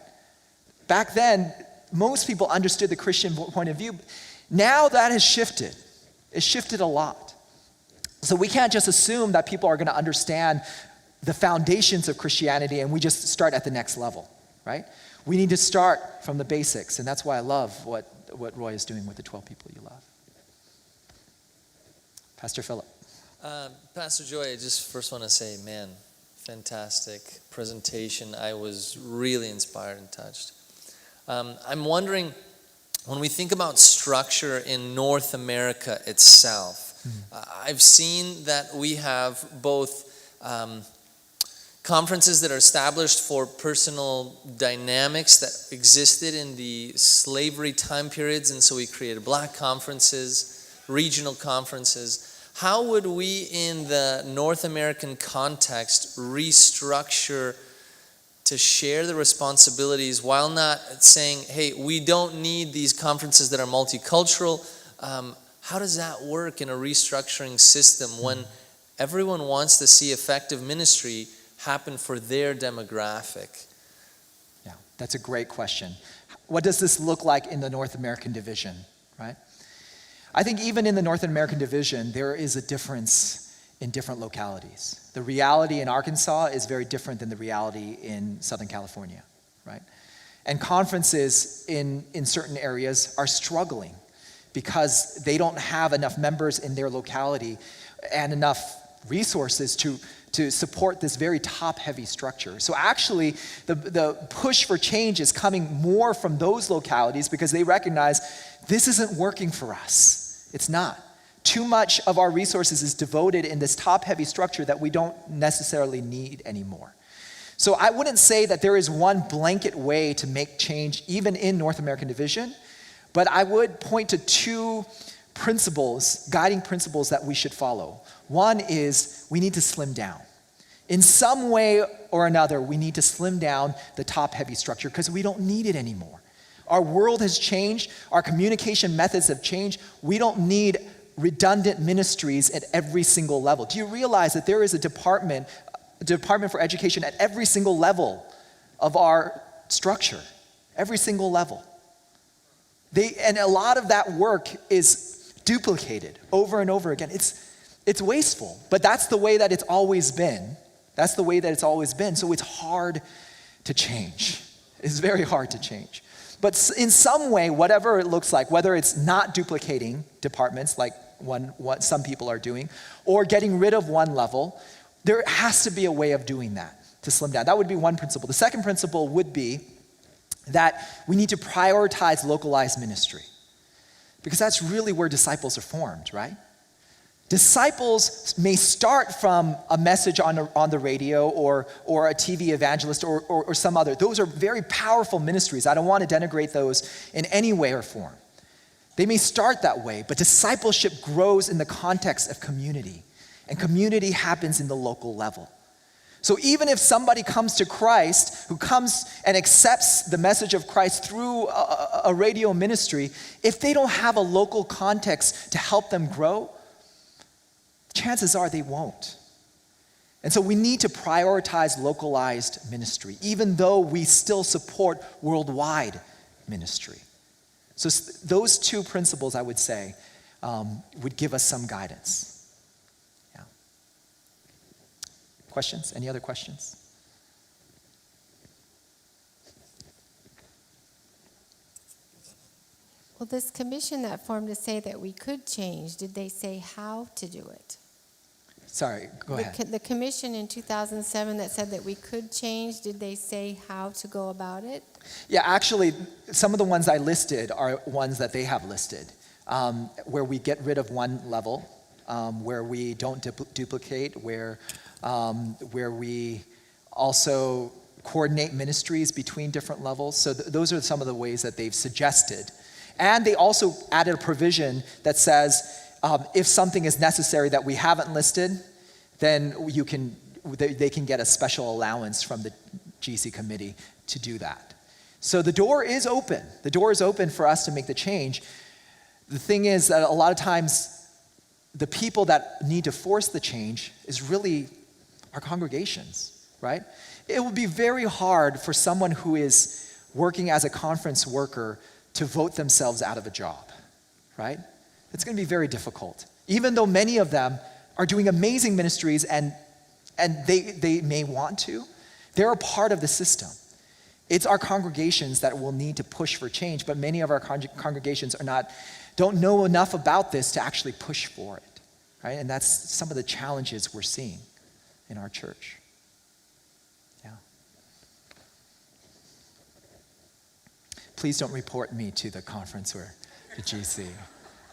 Back then, most people understood the Christian point of view. Now that has shifted. It's shifted a lot. So we can't just assume that people are going to understand the foundations of Christianity and we just start at the next level, right? We need to start from the basics, and that's why I love what Roy is doing with the 12 people you love. Pastor Philip. Pastor Joy, I just first want to say, man, fantastic presentation. I was really inspired and touched. I'm wondering, when we think about structure in North America itself, I've seen that we have both conferences that are established for personal dynamics that existed in the slavery time periods, and so we created black conferences, regional conferences. How would we, in the North American context, restructure to share the responsibilities while not saying, hey, we don't need these conferences that are multicultural? How does that work in a restructuring system when everyone wants to see effective ministry happen for their demographic? Yeah, that's a great question. What does this look like in the North American division, right? I think even in the North American division, there is a difference in different localities. The reality in Arkansas is very different than the reality in Southern California, right? And conferences in certain areas are struggling because they don't have enough members in their locality and enough resources to support this very top-heavy structure. So actually, the push for change is coming more from those localities because they recognize this isn't working for us. It's not. Too much of our resources is devoted in this top-heavy structure that we don't necessarily need anymore. So I wouldn't say that there is one blanket way to make change, even in North American division, but I would point to two principles, guiding principles that we should follow. One is we need to slim down. In some way or another, we need to slim down the top-heavy structure because we don't need it anymore. Our world has changed. Our communication methods have changed. We don't need redundant ministries at every single level. Do you realize that there is a department for education at every single level of our structure? Every single level. And a lot of that work is duplicated over and over again. It's wasteful, but that's the way that it's always been. That's the way that it's always been. So it's hard to change. It's very hard to change. But in some way, whatever it looks like, whether it's not duplicating departments like what some people are doing, or getting rid of one level, there has to be a way of doing that to slim down. That would be one principle. The second principle would be that we need to prioritize localized ministry, because that's really where disciples are formed, right? Disciples may start from a message on the radio or a TV evangelist or some other. Those are very powerful ministries. I don't want to denigrate those in any way or form. They may start that way, but discipleship grows in the context of community, and community happens in the local level. So even if somebody comes to Christ, who comes and accepts the message of Christ through a radio ministry, if they don't have a local context to help them grow, chances are they won't. And so we need to prioritize localized ministry, even though we still support worldwide ministry. So those two principles, I would say, would give us some guidance. Yeah. Questions? Any other questions? Well, this commission that formed to say that we could change, did they say how to do it? Sorry, go ahead. The commission in 2007 that said that we could change, did they say how to go about it? Yeah, actually, some of the ones I listed are ones that they have listed, where we get rid of one level, where we don't duplicate, where we also coordinate ministries between different levels. So those are some of the ways that they've suggested. And they also added a provision that says, if something is necessary that we haven't listed, then they can get a special allowance from the GC committee to do that. So the door is open. The door is open for us to make the change. The thing is that a lot of times the people that need to force the change is really our congregations, right? It would be very hard for someone who is working as a conference worker to vote themselves out of a job, right? It's going to be very difficult. Even though many of them are doing amazing ministries and they may want to, they're a part of the system. It's our congregations that will need to push for change, but many of our congregations don't know enough about this to actually push for it, right? And that's some of the challenges we're seeing in our church. Yeah. Please don't report me to the conference or the GC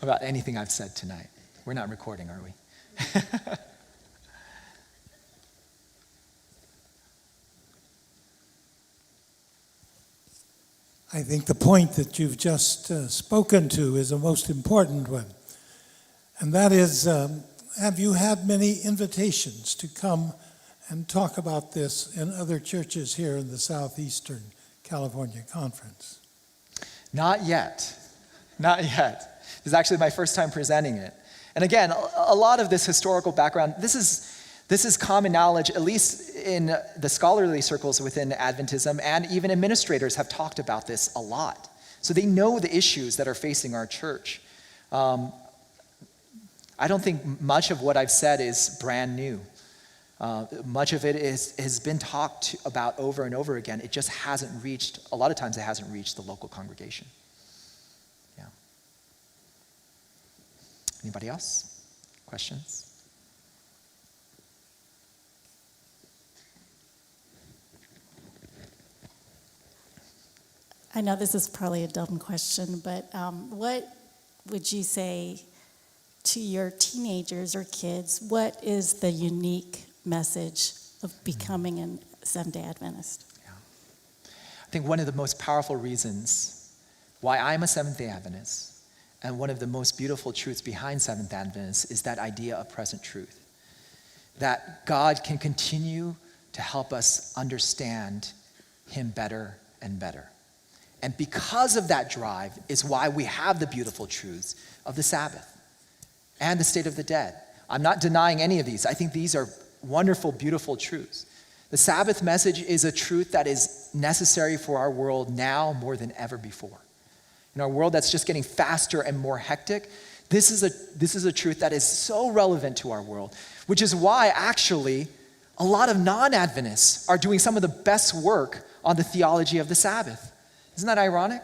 about anything I've said tonight. We're not recording, are we? I think the point that you've just spoken to is a most important one. And that is, have you had many invitations to come and talk about this in other churches here in the Southeastern California Conference? Not yet. Not yet. This is actually my first time presenting it. And again, a lot of this historical background, this is common knowledge, at least in the scholarly circles within Adventism, and even administrators have talked about this a lot. So they know the issues that are facing our church. I don't think much of what I've said is brand new. Much of it has been talked about over and over again. It just hasn't reached, a lot of times it hasn't reached the local congregation. Yeah. Anybody else? Questions? I know this is probably a dumb question, but what would you say to your teenagers or kids? What is the unique message of becoming a Seventh-day Adventist? Yeah. I think one of the most powerful reasons why I'm a Seventh-day Adventist, and one of the most beautiful truths behind Seventh-day Adventists, is that idea of present truth. That God can continue to help us understand Him better and better. And because of that drive is why we have the beautiful truths of the Sabbath and the state of the dead. I'm not denying any of these. I think these are wonderful, beautiful truths. The Sabbath message is a truth that is necessary for our world now more than ever before. In our world that's just getting faster and more hectic, this is a truth that is so relevant to our world, which is why actually a lot of non-Adventists are doing some of the best work on the theology of the Sabbath. Isn't that ironic?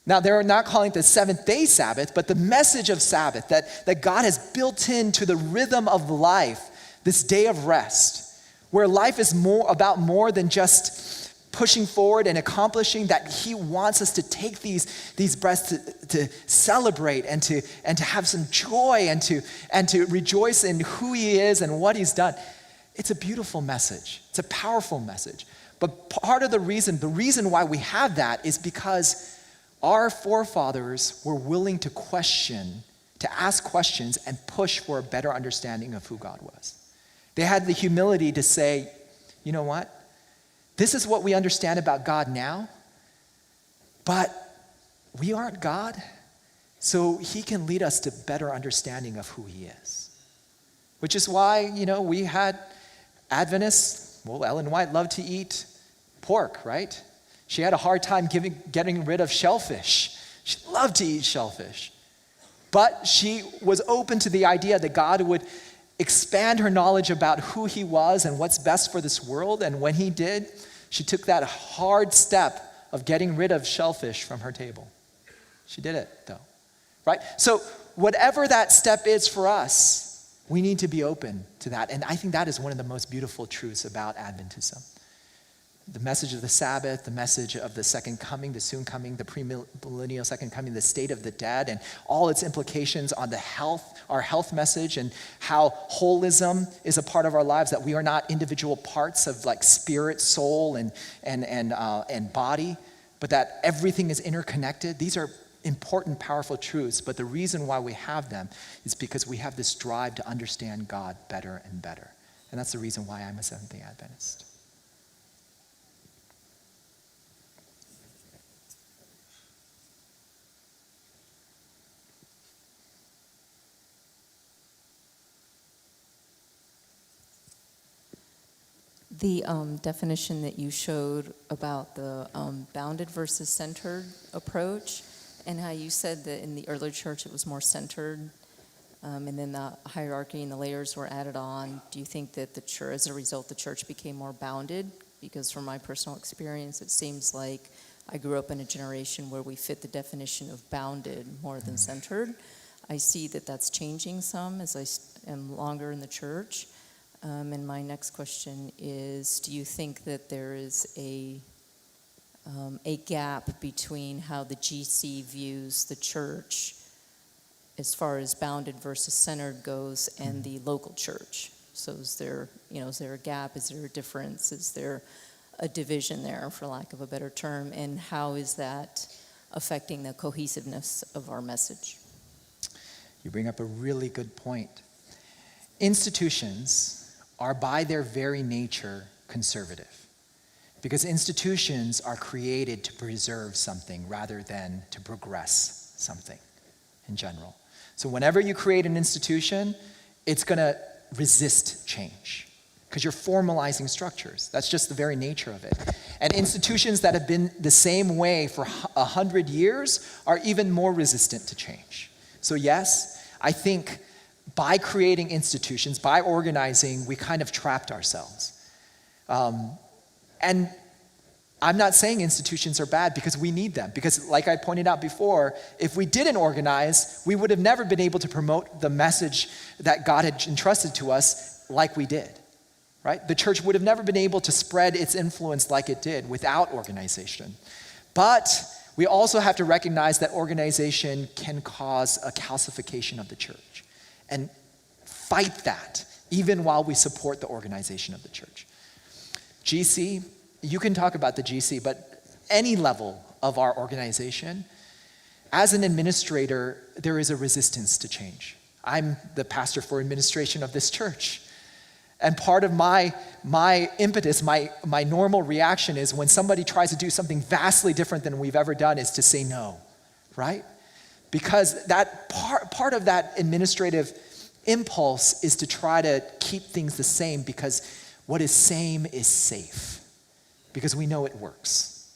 Now, they're not calling it the seventh-day Sabbath, but the message of Sabbath, that God has built into the rhythm of life, this day of rest, where life is more than just pushing forward and accomplishing, that He wants us to take these breaths to celebrate and to have some joy and to rejoice in who He is and what He's done. It's a beautiful message. It's a powerful message. But part of the reason why we have that is because our forefathers were willing to ask questions and push for a better understanding of who God was. They had the humility to say, you know what? This is what we understand about God now, but we aren't God, so He can lead us to better understanding of who He is. Which is why, we had Adventists. Well, Ellen White loved to eat pork, right? She had a hard time getting rid of shellfish. She loved to eat shellfish. But she was open to the idea that God would expand her knowledge about who he was and what's best for this world. And when he did, she took that hard step of getting rid of shellfish from her table. She did it, though, right? So whatever that step is for us, we need to be open to that. And I think that is one of the most beautiful truths about Adventism. The message of the Sabbath, the message of the second coming, the soon coming, the premillennial second coming, the state of the dead, and all its implications on our health message, and how holism is a part of our lives, that we are not individual parts of like spirit, soul, and body, but that everything is interconnected. These are important, powerful truths, but the reason why we have them is because we have this drive to understand God better and better. And that's the reason why I'm a Seventh-day Adventist. The definition that you showed about the bounded versus centered approach, and how you said that in the early church it was more centered, and then the hierarchy and the layers were added on. Do you think that the church, as a result, the church became more bounded? Because from my personal experience, it seems like I grew up in a generation where we fit the definition of bounded more than centered. I see that that's changing some as I am longer in the church. And my next question is, do you think that there is a gap between how the GC views the church as far as bounded versus centered goes and the local church? So is there a gap? Is there a difference? Is there a division there, for lack of a better term? And how is that affecting the cohesiveness of our message? You bring up a really good point. Institutions are by their very nature conservative, because institutions are created to preserve something rather than to progress something in general. So whenever you create an institution, it's going to resist change because you're formalizing structures. That's just the very nature of it. And institutions that have been the same way for 100 years are even more resistant to change. So yes, I think by creating institutions, by organizing, we kind of trapped ourselves. And I'm not saying institutions are bad, because we need them. Because like I pointed out before, if we didn't organize, we would have never been able to promote the message that God had entrusted to us like we did, right? The church would have never been able to spread its influence like it did without organization. But we also have to recognize that organization can cause a calcification of the church, and fight that even while we support the organization of the church. GC, you can talk about the GC, but any level of our organization, as an administrator, there is a resistance to change. I'm the pastor for administration of this church. And part of my impetus, my normal reaction is when somebody tries to do something vastly different than we've ever done is to say no, right? Because that part of that administrative impulse is to try to keep things the same, because what is same is safe, because we know it works.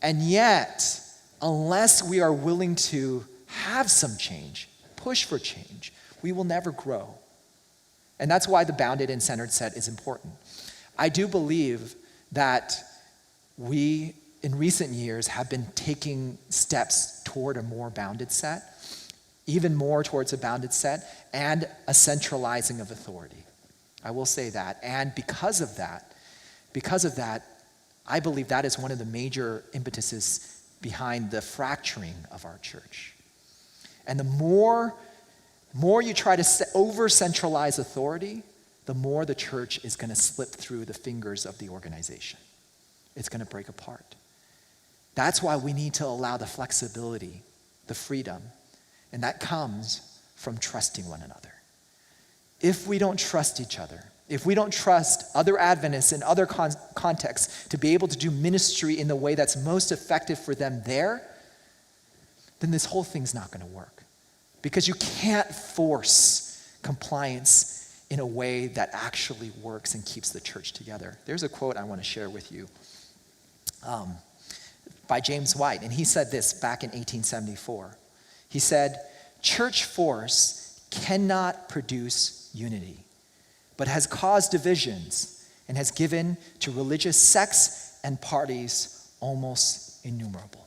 And yet, unless we are willing to have some change, push for change, we will never grow. And that's why the bounded and centered set is important. I do believe that we, in recent years, have been taking steps toward a more bounded set, even more towards a bounded set, and a centralizing of authority. I will say that. And because of that, I believe that is one of the major impetuses behind the fracturing of our church. And the more you try to over-centralize authority, the more the church is going to slip through the fingers of the organization. It's going to break apart. That's why we need to allow the flexibility, the freedom, and that comes from trusting one another. If we don't trust each other, if we don't trust other Adventists in other contexts to be able to do ministry in the way that's most effective for them there, then this whole thing's not going to work. Because you can't force compliance in a way that actually works and keeps the church together. There's a quote I want to share with you by James White, and he said this back in 1874. He said, "Church force cannot produce unity, but has caused divisions and has given to religious sects and parties almost innumerable.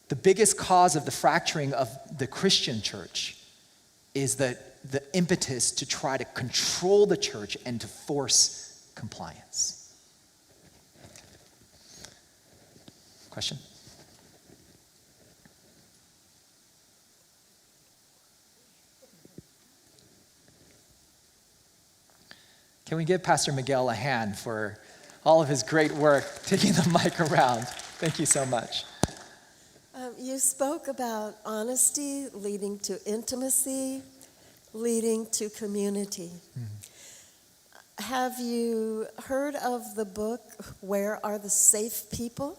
The biggest cause of the fracturing of the Christian church is the impetus to try to control the church and to force compliance. Question? Can we give Pastor Miguel a hand for all of his great work taking the mic around? Thank you so much. You spoke about honesty leading to intimacy, leading to community. Have you heard of the book, Where Are the Safe People?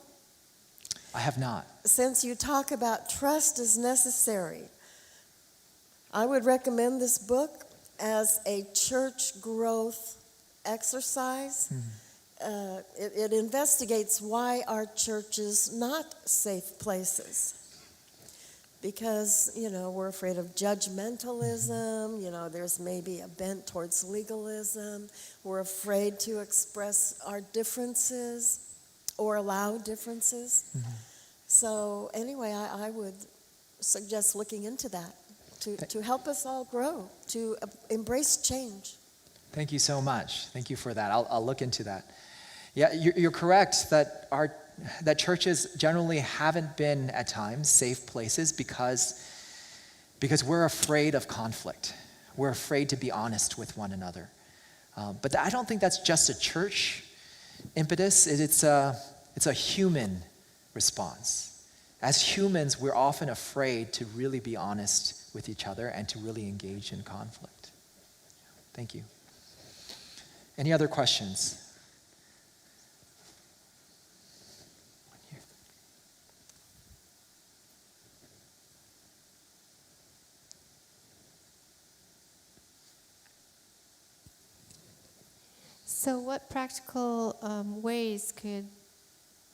I have not. Since you talk about trust is necessary, I would recommend this book as a church growth exercise. It investigates why are churches not safe places. Because, we're afraid of judgmentalism, there's maybe a bent towards legalism. We're afraid to express our differences or allow differences. So anyway, I would suggest looking into that to help us all grow, to embrace change. Thank you so much. Thank you for that. I'll look into that. Yeah, you're correct that that churches generally haven't been at times safe places because we're afraid of conflict. We're afraid to be honest with one another. But I don't think that's just a church impetus. It's a human response. As humans, we're often afraid to really be honest with each other and to really engage in conflict. Thank you. Any other questions? So what practical ways could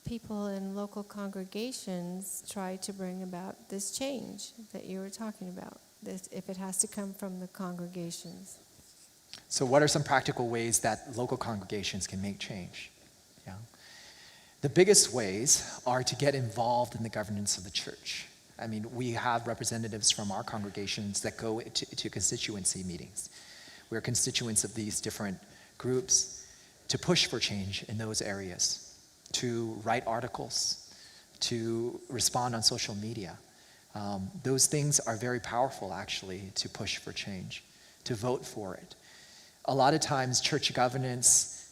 people in local congregations try to bring about this change that you were talking about, if it has to come from the congregations? So what are some practical ways that local congregations can make change? Yeah. The biggest ways are to get involved in the governance of the church. I mean, we have representatives from our congregations that go to constituency meetings. We're constituents of these different groups to push for change in those areas, to write articles, to respond on social media. Those things are very powerful, actually, to push for change, to vote for it. A lot of times, church governance,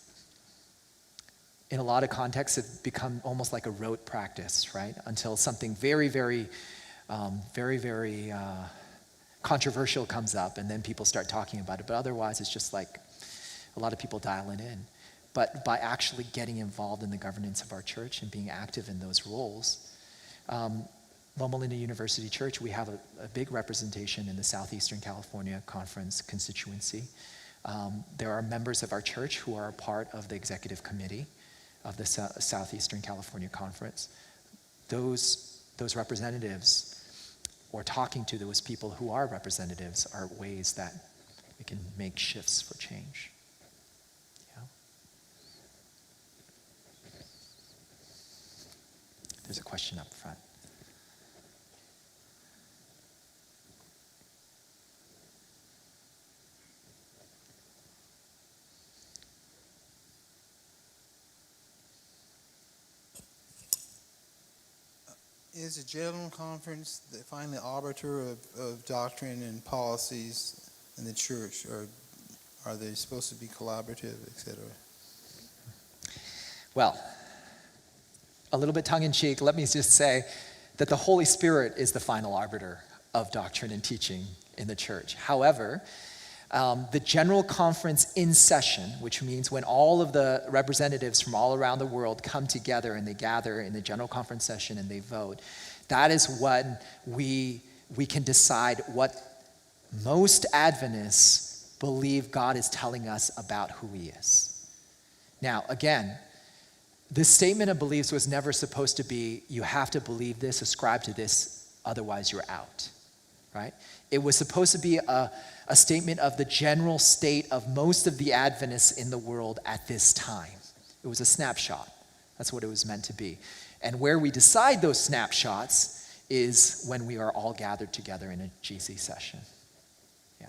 in a lot of contexts, have become almost like a rote practice, right? Until something very, very controversial comes up, and then people start talking about it. But otherwise, it's just like a lot of people dialing in. But by actually getting involved in the governance of our church and being active in those roles, Loma Linda University Church, we have a big representation in the Southeastern California Conference constituency. There are members of our church who are a part of the executive committee of the Southeastern California Conference. Those representatives, or talking to those people who are representatives, are ways that we can make shifts for change. Yeah. There's a question up front. Is a general conference the final arbiter of doctrine and policies in the church, or are they supposed to be collaborative, etc.? Well, a little bit tongue-in-cheek, let me just say that the Holy Spirit is the final arbiter of doctrine and teaching in the church. However, the general conference in session, which means when all of the representatives from all around the world come together and they gather in the general conference session and they vote, that is when we can decide what most Adventists believe God is telling us about who he is. Now, again, this statement of beliefs was never supposed to be, you have to believe this, ascribe to this, otherwise you're out. right? It was supposed to be a statement of the general state of most of the Adventists in the world at this time. It was a snapshot. That's what it was meant to be. And where we decide those snapshots is when we are all gathered together in a GC session. Yeah.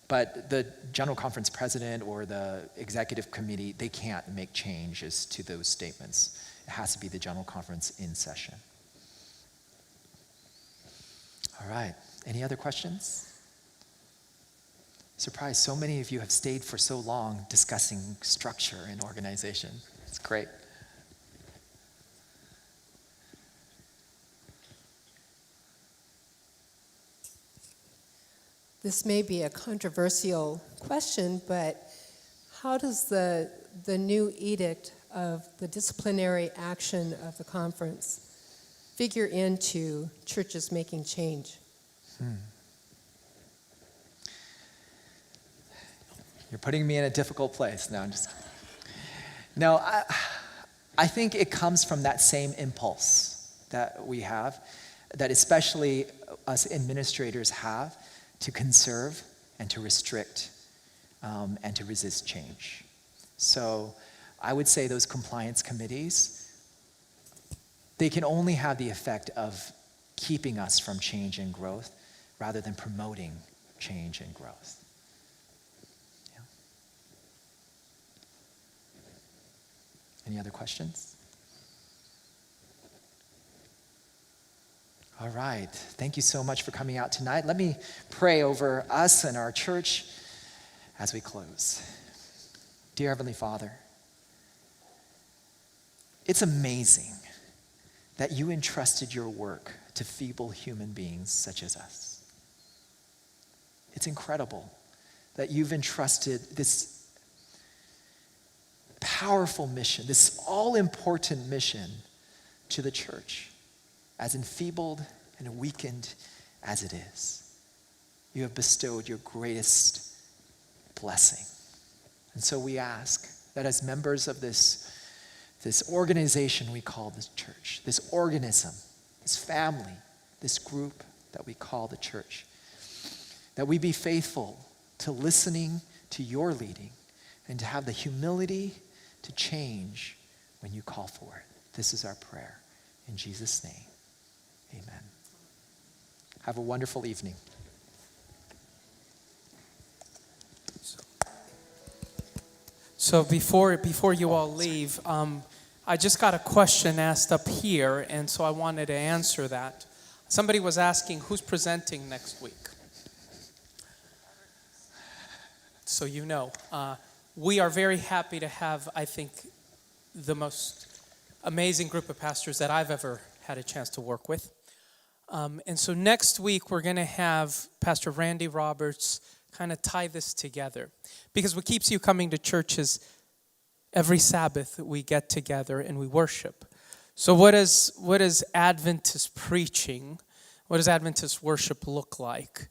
But the General Conference president or the executive committee, they can't make changes to those statements. It has to be the General Conference in session. All right. Any other questions? Surprised so many of you have stayed for so long discussing structure and organization. It's great. This may be a controversial question, but how does the new edict of the disciplinary action of the conference figure into churches making change? You're putting me in a difficult place. No, I'm just kidding. No, I think it comes from that same impulse that we have, that especially us administrators have, to conserve and to restrict and to resist change. So I would say those compliance committees, they can only have the effect of keeping us from change and growth rather than promoting change and growth. Any other questions? All right. Thank you so much for coming out tonight. Let me pray over us and our church as we close. Dear Heavenly Father, it's amazing that you entrusted your work to feeble human beings such as us. It's incredible that you've entrusted this powerful mission, this all-important mission to the church, as enfeebled and weakened as it is. You have bestowed your greatest blessing. And so we ask that as members of this organization we call the church, this organism, this family, this group that we call the church, that we be faithful to listening to your leading and to have the humility to change when you call for it. This is our prayer. In Jesus' name, amen. Have a wonderful evening. So before you all leave, I just got a question asked up here, and so I wanted to answer that. Somebody was asking who's presenting next week. So you know. We are very happy to have, I think, the most amazing group of pastors that I've ever had a chance to work with. And so next week, we're going to have Pastor Randy Roberts kind of tie this together. Because what keeps you coming to church is every Sabbath we get together and we worship. So what is Adventist preaching, what does Adventist worship look like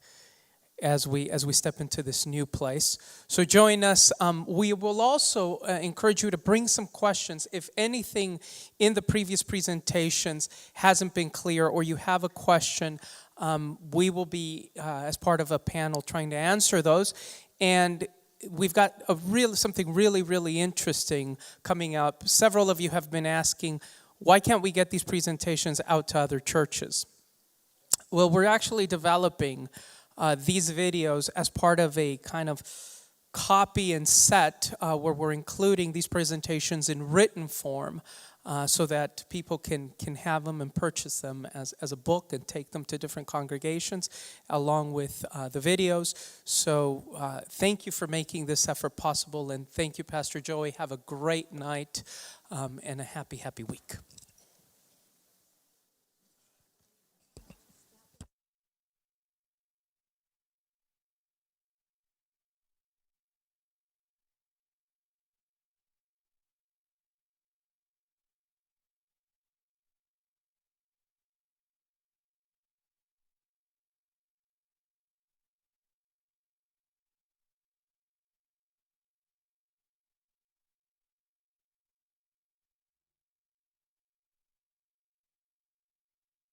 as we step into this new place? So join us. We will also encourage you to bring some questions. If anything in the previous presentations hasn't been clear or you have a question, we will be, as part of a panel, trying to answer those. And we've got something really, really interesting coming up. Several of you have been asking, why can't we get these presentations out to other churches? Well, we're actually developing these videos as part of a kind of copy and set where we're including these presentations in written form so that people can have them and purchase them as a book and take them to different congregations along with the videos. So thank you for making this effort possible, and thank you, Pastor Joey. Have a great night and a happy, happy week.